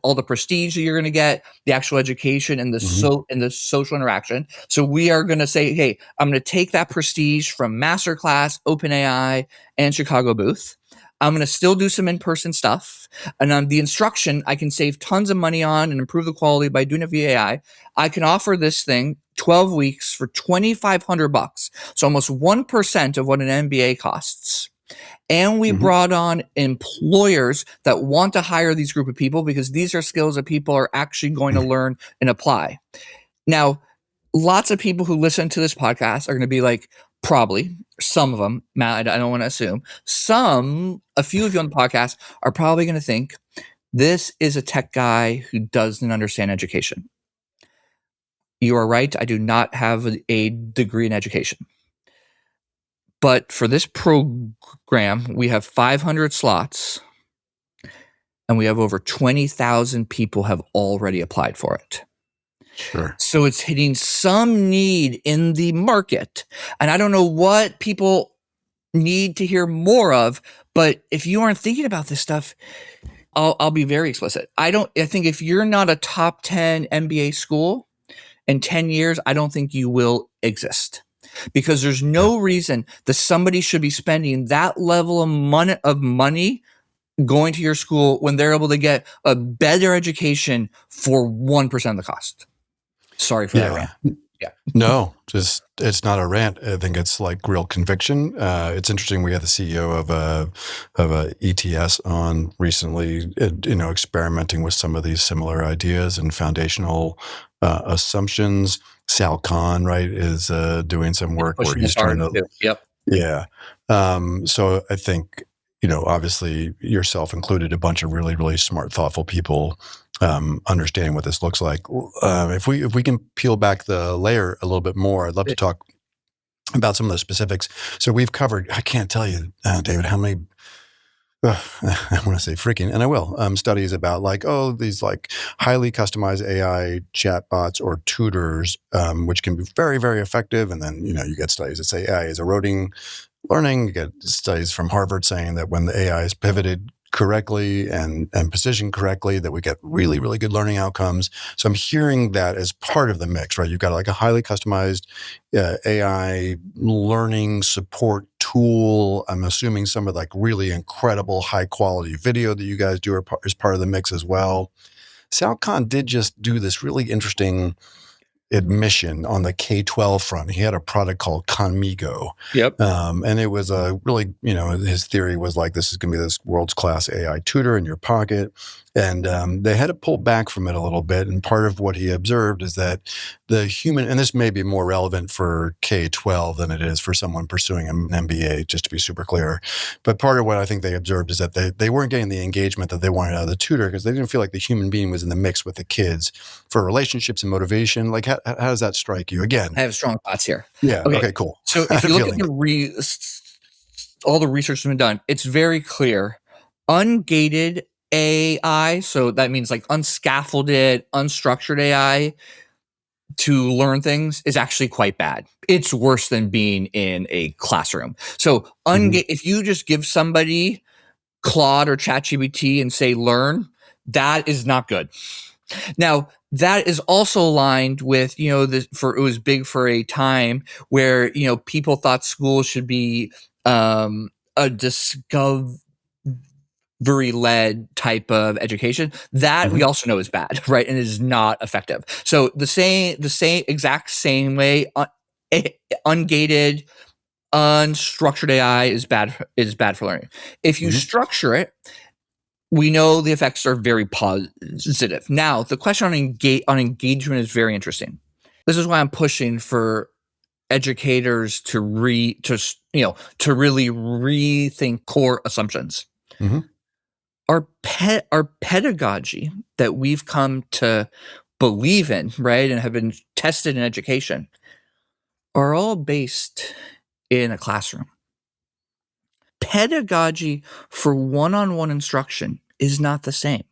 all the prestige that you're going to get, the actual education and the social interaction. So we are going to say, hey, I'm going to take that prestige from Masterclass, OpenAI, and Chicago booth. I'm going to still do some in-person stuff. And on the instruction, I can save tons of money on and improve the quality by doing it via AI. I can offer this thing 12 weeks for $2,500. So almost 1% of what an MBA costs. And we brought on employers that want to hire these group of people because these are skills that people are actually going to learn and apply. Now, lots of people who listen to this podcast are going to be like, probably some of them, Matt, I don't want to assume, a few of you on the podcast are probably going to think this is a tech guy who doesn't understand education. You are right. I do not have a degree in education. But for this program, we have 500 slots and we have over 20,000 people have already applied for it. Sure. So it's hitting some need in the market. And I don't know what people need to hear more of, but if you aren't thinking about this stuff, I'll be very explicit. I think if you're not a top 10 MBA school in 10 years, I don't think you will exist. Because there's no reason that somebody should be spending that level of money going to your school when they're able to get a better education for 1% of the cost. Sorry for that rant. No, just it's not a rant. I think it's like real conviction. It's interesting. We had the CEO of a ETS on recently, experimenting with some of these similar ideas and foundational assumptions. Sal Khan, right, is doing some work where Pushing this he's trying hard to, too. Yep. yeah. So I think, obviously yourself included, a bunch of really, really smart, thoughtful people understanding what this looks like. If we can peel back the layer a little bit more, I'd love to talk about some of the specifics. So we've covered, I can't tell you, David, how many, I want to say freaking, and I will, studies about these highly customized AI chatbots or tutors, which can be very, very effective. And then, you get studies that say AI is eroding learning. You get studies from Harvard saying that when the AI is pivoted correctly and positioned correctly, that we get really, really good learning outcomes. So I'm hearing that as part of the mix, right? You've got a highly customized AI learning support tool. I'm assuming some of really incredible high quality video that you guys do is part of the mix as well. Sal Khan did just do this really interesting admission on the K-12 front. He had a product called Conmigo. Yep. And it was a really, his theory was this is going to be this world's class AI tutor in your pocket. And they had to pull back from it a little bit. And part of what he observed is that the human, and this may be more relevant for K-12 than it is for someone pursuing an MBA, just to be super clear. But part of what I think they observed is that they weren't getting the engagement that they wanted out of the tutor because they didn't feel like the human being was in the mix with the kids for relationships and motivation. How does that strike you? Again, I have strong thoughts here. Yeah. Okay, cool. So if you look at all the research that's been done, it's very clear. Ungated AI, so that means unscaffolded, unstructured AI to learn things is actually quite bad. It's worse than being in a classroom. So if you just give somebody Claude or ChatGPT and say learn, that is not good. Now, that is also aligned with, it was big for a time where, people thought school should be a discovery-led type of education. That we also know is bad, right? And is not effective. So the exact same way, ungated, unstructured AI is bad for learning. If you structure it, we know the effects are very positive. Now, the question on engagement is very interesting. This is why I'm pushing for educators to really rethink core assumptions. Our pedagogy that we've come to believe in, right, and have been tested in education, are all based in a classroom. Pedagogy for one-on-one instruction is not the same.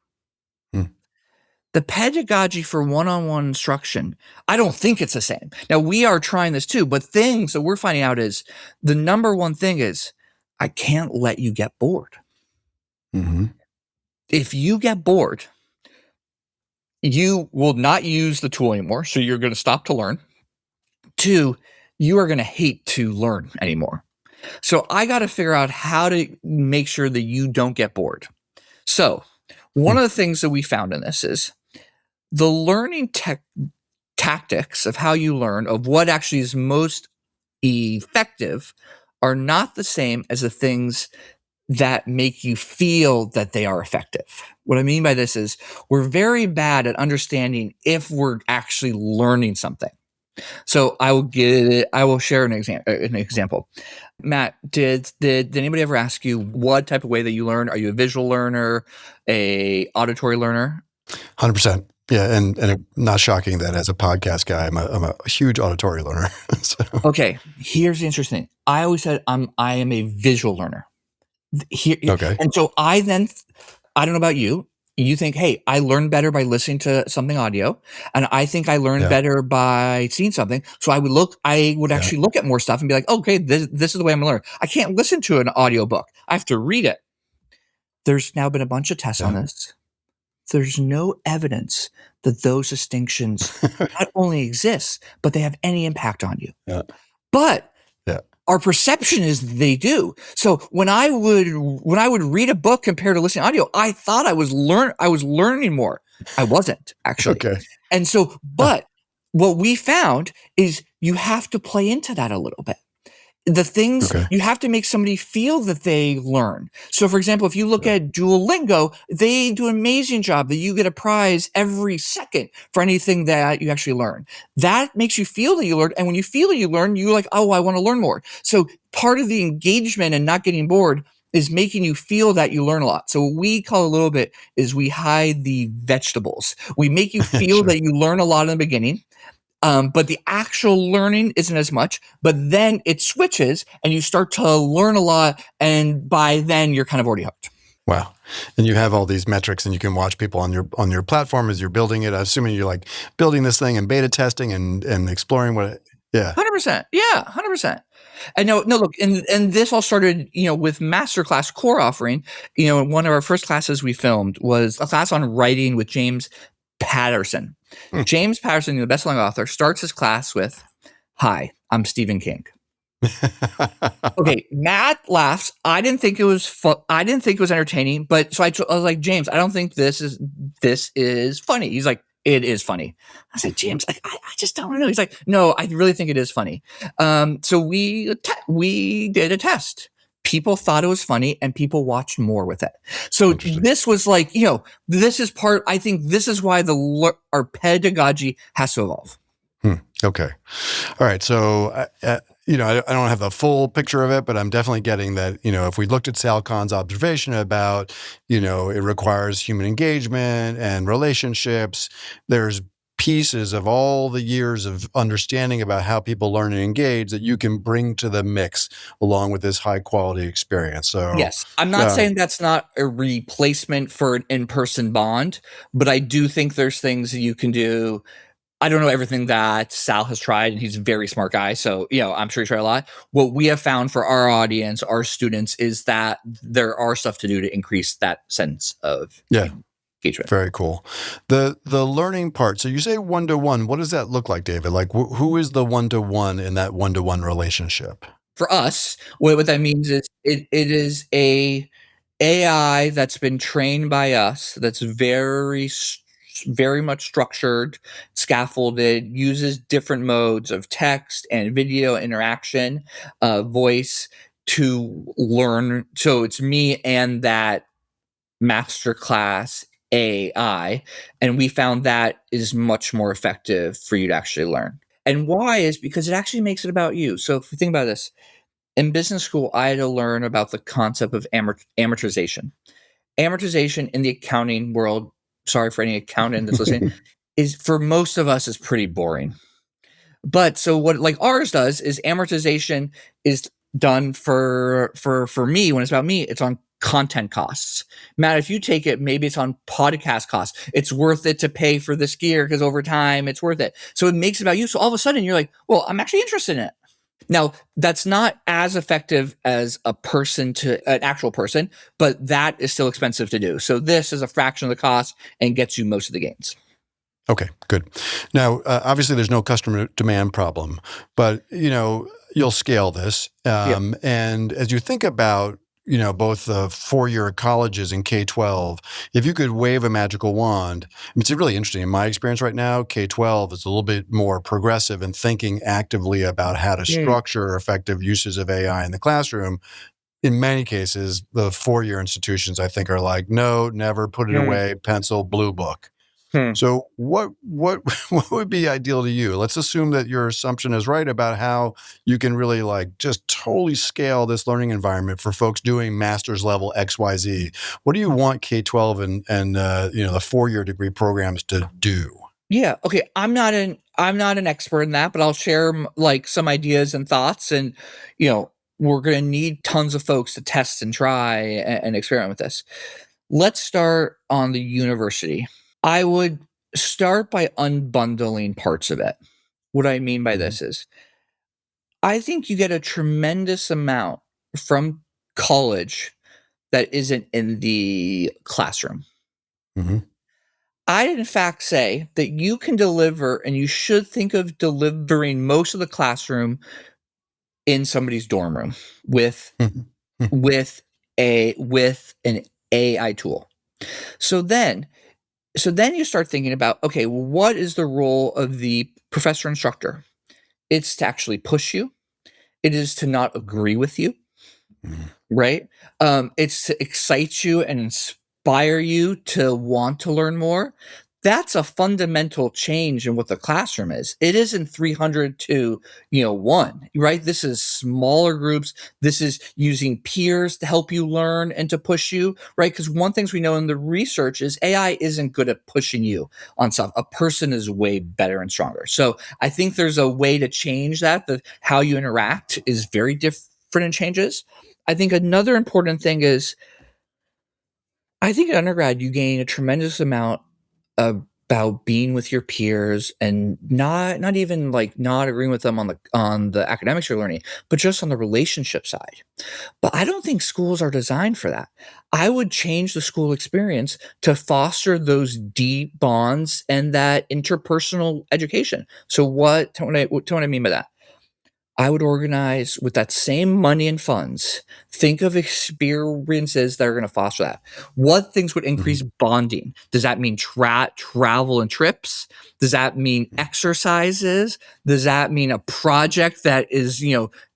The pedagogy for one-on-one instruction, I don't think it's the same. Now, we are trying this too, but things that we're finding out is the number one thing is I can't let you get bored. If you get bored, you will not use the tool anymore, so you're going to stop to learn. 2, you are going to hate to learn anymore. So I got to figure out how to make sure that you don't get bored. So one of the things that we found in this is the learning tactics of how you learn, of what actually is most effective, are not the same as the things that make you feel that they are effective. What I mean by this is we're very bad at understanding if we're actually learning something. So I will share an example. Matt, did anybody ever ask you what type of way that you learn? Are you a visual learner, a auditory learner? 100%. Yeah, and not shocking that as a podcast guy, I'm a huge auditory learner. So. Okay, here's the interesting thing. I always said I am a visual learner. Okay. And so I don't know about you. You think, hey, I learn better by listening to something audio, and I think I learn better by seeing something. So I would actually look at more stuff and be like, okay, this is the way I'm going to learn. I can't listen to an audio book. I have to read it. There's now been a bunch of tests on this. There's no evidence that those distinctions not only exist, but they have any impact on you. But our perception is they do. So when I would read a book compared to listening to audio, I thought I was learning more. I wasn't actually. Okay. And so, but what we found is you have to play into that a little bit. The things Okay. you have to make somebody feel that they learn. So, for example, if you look at Duolingo, they do an amazing job that you get a prize every second for anything that you actually learn. That makes you feel that you learned. And when you feel that you learn, you're like, oh, I want to learn more. So part of the engagement and not getting bored is making you feel that you learn a lot. So what we call a little bit is we hide the vegetables. We make you feel Sure. that you learn a lot in the beginning. But the actual learning isn't as much, but then it switches and you start to learn a lot. And by then you're kind of already hooked. Wow. And you have all these metrics and you can watch people on your platform as you're building it. I'm assuming you're like building this thing and beta testing and exploring what it, yeah. 100%. Yeah, 100%. And no, look, and this all started, with Masterclass core offering. One of our first classes we filmed was a class on writing with James Patterson. Hmm. James Patterson, the best-selling author, starts his class with, "Hi, I'm Stephen King." Okay, Matt laughs. I didn't think it was I didn't think it was entertaining, but so I was like, "James, I don't think this is funny." He's like, "It is funny." I said, "James, I just don't know." He's like, "No, I really think it is funny." So we did a test. People thought it was funny, and people watched more with it. So this was like, this is part. I think this is why our pedagogy has to evolve. Okay. All right. So, I don't have the full picture of it, but I'm definitely getting that, if we looked at Sal Khan's observation about, it requires human engagement and relationships, there's pieces of all the years of understanding about how people learn and engage that you can bring to the mix along with this high quality experience. So, Yes, I'm not saying that's not a replacement for an in-person bond, but I do think there's things that you can do. I don't know everything that Sal has tried, and he's a very smart guy. So, I'm sure he tried a lot. What we have found for our audience, our students, is that there are stuff to do to increase that sense of engagement. Very cool. The learning part. So you say one-to-one. What does that look like, David? Like who is the one-to-one in that one-to-one relationship? For us, what that means is it is a AI that's been trained by us, that's very much structured, scaffolded, uses different modes of text and video interaction, voice to learn. So it's me and that masterclass AI, and we found that is much more effective for you to actually learn. And why is because it actually makes it about you. So if you think about this, in business school, I had to learn about the concept of amortization. Amortization in the accounting world, sorry for any accountant that's listening, is for most of us is pretty boring. But so what like ours does is amortization is done for me when it's about me, it's on content costs. Matt, if you take it, maybe it's on podcast costs. It's worth it to pay for this gear because over time it's worth it. So it makes it about you. So all of a sudden you're like, well, I'm actually interested in it. Now, that's not as effective as an actual person, but that is still expensive to do. So this is a fraction of the cost and gets you most of the gains. Okay, good. Now, obviously, there's no customer demand problem, but you'll scale this. And as you think about both the four-year colleges and K-12, if you could wave a magical wand, it's really interesting. In my experience right now, K-12 is a little bit more progressive in thinking actively about how to structure effective uses of AI in the classroom. In many cases, the four-year institutions, I think, are like, no, never, put it away, pencil, blue book. So what would be ideal to you? Let's assume that your assumption is right about how you can really like just totally scale this learning environment for folks doing master's level XYZ. What do you want K-12 and the four-year degree programs to do? Yeah. Okay. I'm not an expert in that, but I'll share like some ideas and thoughts. And we're going to need tons of folks to test and try and experiment with this. Let's start on the university. I would start by unbundling parts of it. What I mean by this is I think you get a tremendous amount from college that isn't in the classroom. I'd in fact say that you can deliver and you should think of delivering most of the classroom in somebody's dorm room with an AI tool. So then So then you start thinking about, okay, well, what is the role of the professor instructor? It's to actually push you. It is to not agree with you, Mhm. right? It's to excite you and inspire you to want to learn more. That's a fundamental change in what the classroom is. It isn't 300 to, 1, right? This is smaller groups. This is using peers to help you learn and to push you, right? Because one things we know in the research is AI isn't good at pushing you on stuff. A person is way better and stronger. So I think there's a way to change that. How you interact is very different and changes. I think another important thing is I think in undergrad you gain a tremendous amount about being with your peers and not even like not agreeing with them on the academics you're learning, but just on the relationship side. But I don't think schools are designed for that. I would change the school experience to foster those deep bonds and that interpersonal education. So what I mean by that? I would organize with that same money and funds, think of experiences that are going to foster that. What things would Mhm. increase bonding? Does that mean travel and trips? Does that mean exercises? Does that mean a project that is,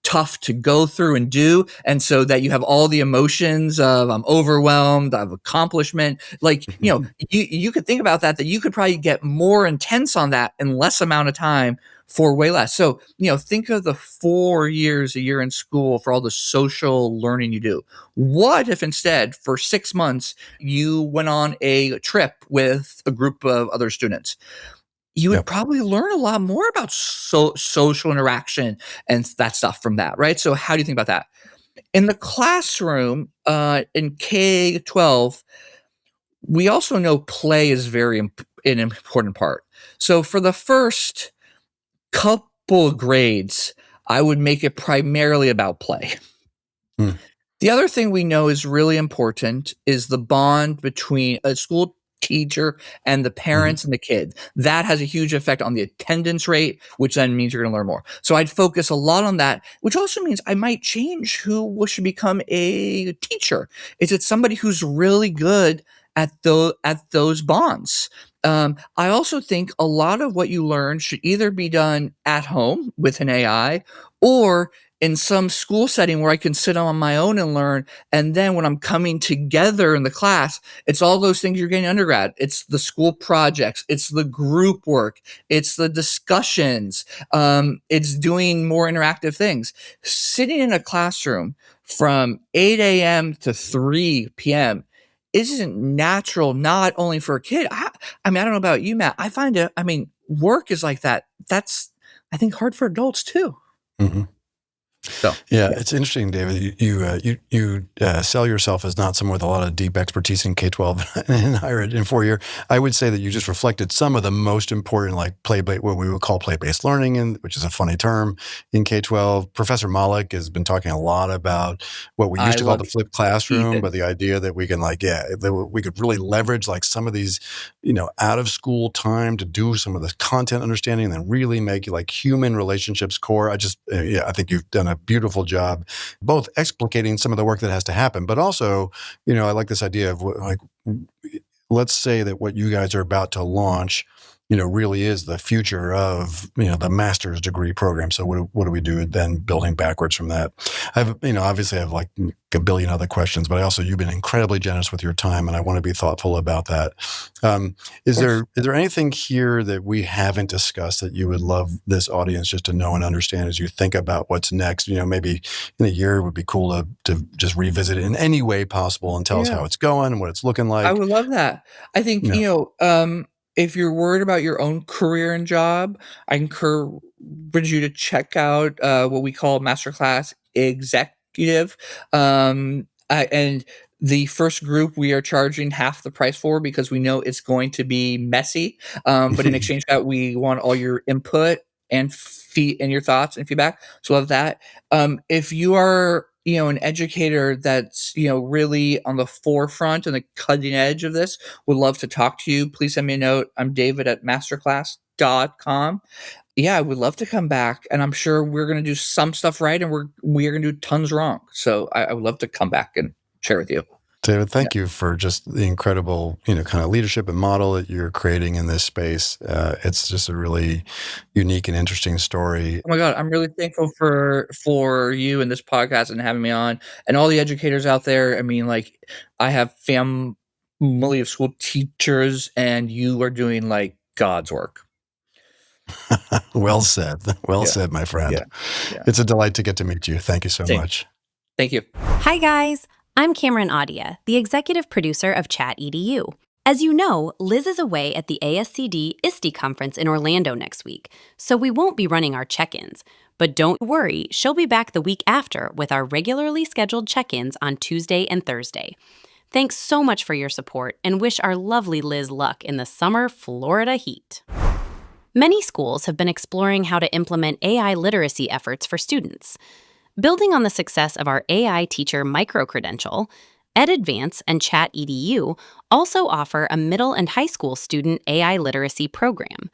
tough to go through and do? And so that you have all the emotions of I'm overwhelmed, of accomplishment. Like, you could think about that you could probably get more intense on that in less amount of time for way less. So, think of the 4 years a year in school for all the social learning you do. What if instead, for 6 months, you went on a trip with a group of other students? You would Yep. probably learn a lot more about social interaction and that stuff from that, right? So, how do you think about that? In the classroom, in K 12, we also know play is an important part. So, for the first couple grades, I would make it primarily about play. Mm. The other thing we know is really important is the bond between a school teacher and the Mhm. parents and the kid. That has a huge effect on the attendance rate, which then means you're going to learn more. So I'd focus a lot on that, which also means I might change who should become a teacher. Is it somebody who's really good at those bonds? I also think a lot of what you learn should either be done at home with an AI or in some school setting where I can sit on my own and learn. And then when I'm coming together in the class, it's all those things you're getting undergrad. It's the school projects, it's the group work, it's the discussions, it's doing more interactive things. Sitting in a classroom from 8 a.m. to 3 p.m. isn't natural, not only for a kid. I don't know about you, Matt. I find it, work is like that. That's, I think, hard for adults too. Mhm. So, Yeah, yeah. it's interesting, David. You sell yourself as not someone with a lot of deep expertise in K-12 and higher ed in 4 year. I would say that you just reflected some of the most important, like what we would call play-based learning, which is a funny term in K-12. Professor Malik has been talking a lot about what we I used to call love the flipped classroom, but Ethan. the idea that we can that we could really leverage like some of these, out of school time to do some of the content understanding and then really make like human relationships core. I think you've done a beautiful job, both explicating some of the work that has to happen, but also, I like this idea of like, let's say that what you guys are about to launch, really is the future of, the master's degree program. So what do we do then building backwards from that? Obviously I have like a billion other questions, but you've been incredibly generous with your time and I want to be thoughtful about that. Um, Of is course. there anything here that we haven't discussed that you would love this audience just to know and understand as you think about what's next? Maybe in a year it would be cool to just revisit it in any way possible and tell us Yeah. how it's going and what it's looking I like. would love that. I think, Yeah. if you're worried about your own career and job, I encourage you to check out what we call Masterclass Executive. And the first group we are charging half the price for because we know it's going to be messy. But in exchange for that, we want all your input and and your thoughts and feedback. So love that. If you are, an educator that's, really on the forefront and the cutting edge of this, would love to talk to you. Please send me a note. I'm David at masterclass.com. Yeah, I would love to come back, and I'm sure we're going to do some stuff right, and we're going to do tons wrong. So I would love to come back and share with you. David, thank you for just the incredible, kind of leadership and model that you're creating in this space. It's just a really unique and interesting story. Oh my god, I'm really thankful for you and this podcast and having me on, and all the educators out there. I mean, like, I have family of school teachers, and you are doing, like, God's work. Well said. Well Yeah. said, my friend. Yeah. It's a delight to get to meet you. Thank you so Same. much. Thank you. Hi, guys. I'm Cameron Adia, the executive producer of ChatEDU. As you know, Liz is away at the ASCD ISTE conference in Orlando next week, so we won't be running our check-ins. But don't worry, she'll be back the week after with our regularly scheduled check-ins on Tuesday and Thursday. Thanks so much for your support, and wish our lovely Liz luck in the summer Florida heat. Many schools have been exploring how to implement AI literacy efforts for students. Building on the success of our AI teacher micro-credential, EdAdvance and ChatEDU also offer a middle and high school student AI literacy program.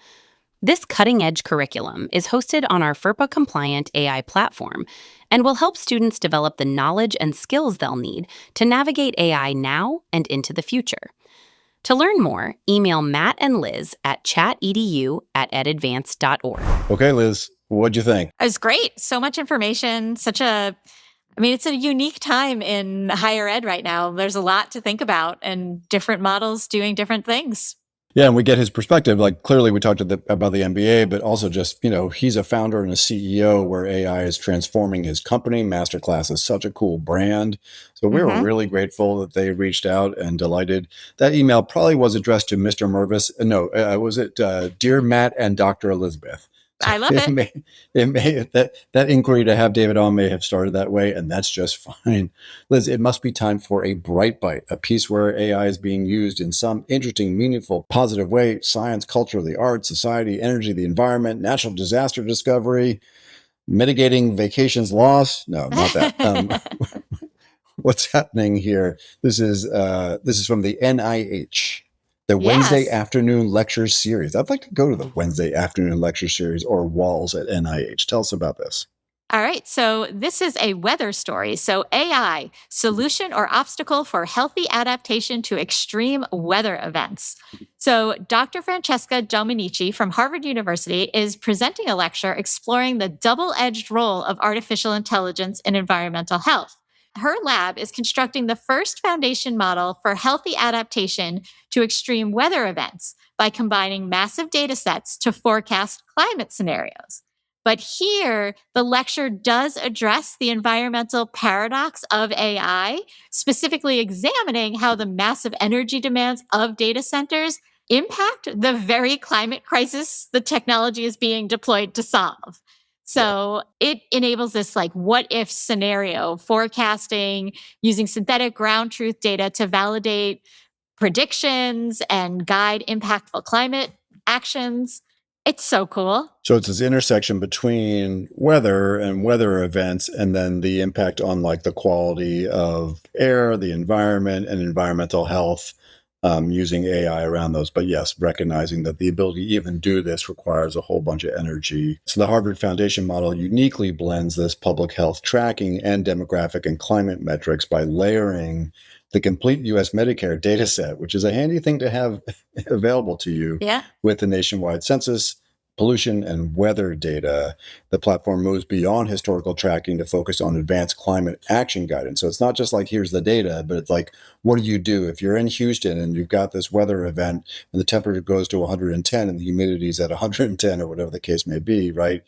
This cutting-edge curriculum is hosted on our FERPA-compliant AI platform and will help students develop the knowledge and skills they'll need to navigate AI now and into the future. To learn more, email Matt and Liz at chatedu@edadvance.org. Okay, Liz, what'd you think? It was great. So much information. It's a unique time in higher ed right now. There's a lot to think about and different models doing different things. Yeah, and we get his perspective. Like, clearly we talked about the MBA, but also just, he's a founder and a CEO where AI is transforming his company. Masterclass is such a cool brand. So we were really grateful that they reached out and delighted. That email probably was addressed to Mr. Mervis. No, was it Dear Matt and Dr. Elizabeth? So I love it. That inquiry to have David on may have started that way, and that's just fine. Liz, it must be time for a Bright Bite, a piece where AI is being used in some interesting, meaningful, positive way. Science, culture, the arts, society, energy, the environment, natural disaster discovery, mitigating vacations loss. No, not that. What's happening here? This is from the NIH. The Wednesday afternoon lecture series. I'd like to go to the Wednesday afternoon lecture series or walls at NIH. Tell us about this. All right. So this is a weather story. So AI, solution or obstacle for healthy adaptation to extreme weather events. So Dr. Francesca Dominici from Harvard University is presenting a lecture exploring the double-edged role of artificial intelligence in environmental health. Her lab is constructing the first foundation model for healthy adaptation to extreme weather events by combining massive data sets to forecast climate scenarios. But here, the lecture does address the environmental paradox of AI, specifically examining how the massive energy demands of data centers impact the very climate crisis the technology is being deployed to solve. So it enables this what if scenario forecasting using synthetic ground truth data to validate predictions and guide impactful climate actions. It's so cool. So it's this intersection between weather and weather events, and then the impact on the quality of air, the environment, and environmental health, using AI around those. But yes, recognizing that the ability to even do this requires a whole bunch of energy. So the Harvard Foundation model uniquely blends this public health tracking and demographic and climate metrics by layering the complete U.S. Medicare data set, which is a handy thing to have available to you with the nationwide census, pollution, and weather data. The platform moves beyond historical tracking to focus on advanced climate action guidance. So it's not just here's the data, but it's what do you do if you're in Houston and you've got this weather event and the temperature goes to 110 and the humidity is at 110 or whatever the case may be, right?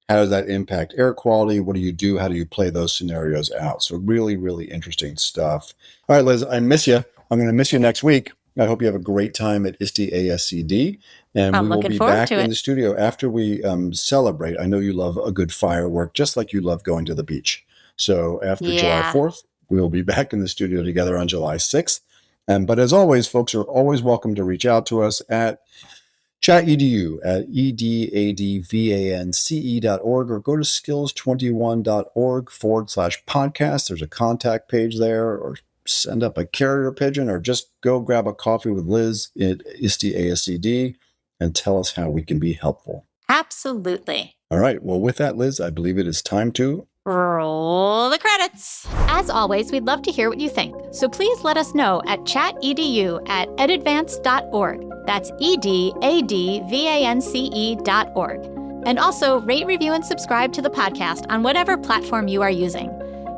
How does that impact air quality? What do you do? How do you play those scenarios out? So really, really interesting stuff. All right, Liz, I miss you. I'm going to miss you next week. I hope you have a great time at ISTE ASCD. And we will be back in the studio after we celebrate. I know you love a good firework, just like you love going to the beach. So after July 4th, we will be back in the studio together on July 6th. But as always, folks are always welcome to reach out to us at ChatEDU at edadvance.org or go to skills21.org/podcast. There's a contact page there, or send up a carrier pigeon, or just go grab a coffee with Liz at ISTE ASCD and tell us how we can be helpful. Absolutely. All right. Well, with that, Liz, I believe it is time to Roll the credits. As always, we'd love to hear what you think. So please let us know at chatedu@edadvance.org. That's EDADVANCE.org. And also rate, review, and subscribe to the podcast on whatever platform you are using.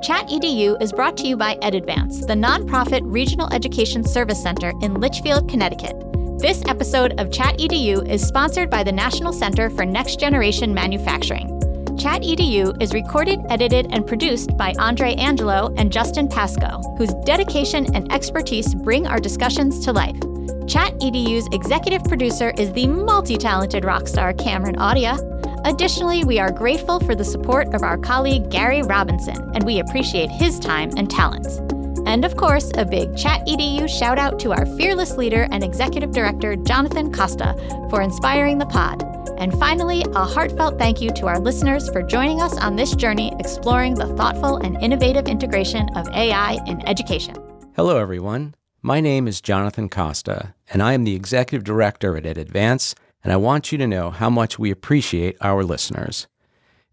ChatEDU is brought to you by EdAdvance, the nonprofit regional education service center in Litchfield, Connecticut. This episode of ChatEDU is sponsored by the National Center for Next Generation Manufacturing. ChatEDU is recorded, edited, and produced by Andre Angelo and Justin Pasco, whose dedication and expertise bring our discussions to life. ChatEDU's executive producer is the multi-talented rock star Cameron Audia. Additionally, we are grateful for the support of our colleague Gary Robinson, and we appreciate his time and talents. And of course, a big ChatEDU shout out to our fearless leader and executive director, Jon Costa, for inspiring the pod. And finally, a heartfelt thank you to our listeners for joining us on this journey exploring the thoughtful and innovative integration of AI in education. Hello, everyone. My name is Jon Costa, and I am the Executive Director at EdAdvance, and I want you to know how much we appreciate our listeners.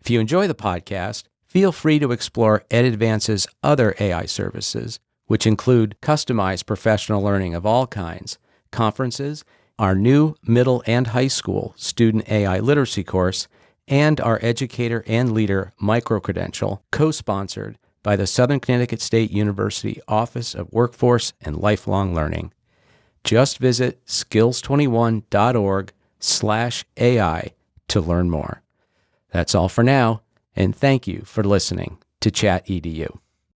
If you enjoy the podcast, feel free to explore EdAdvance's other AI services, which include customized professional learning of all kinds, conferences, our new middle and high school student AI literacy course, and our educator and leader micro-credential, co-sponsored by the Southern Connecticut State University Office of Workforce and Lifelong Learning. Just visit skills21.org/AI to learn more. That's all for now, and thank you for listening to ChatEDU.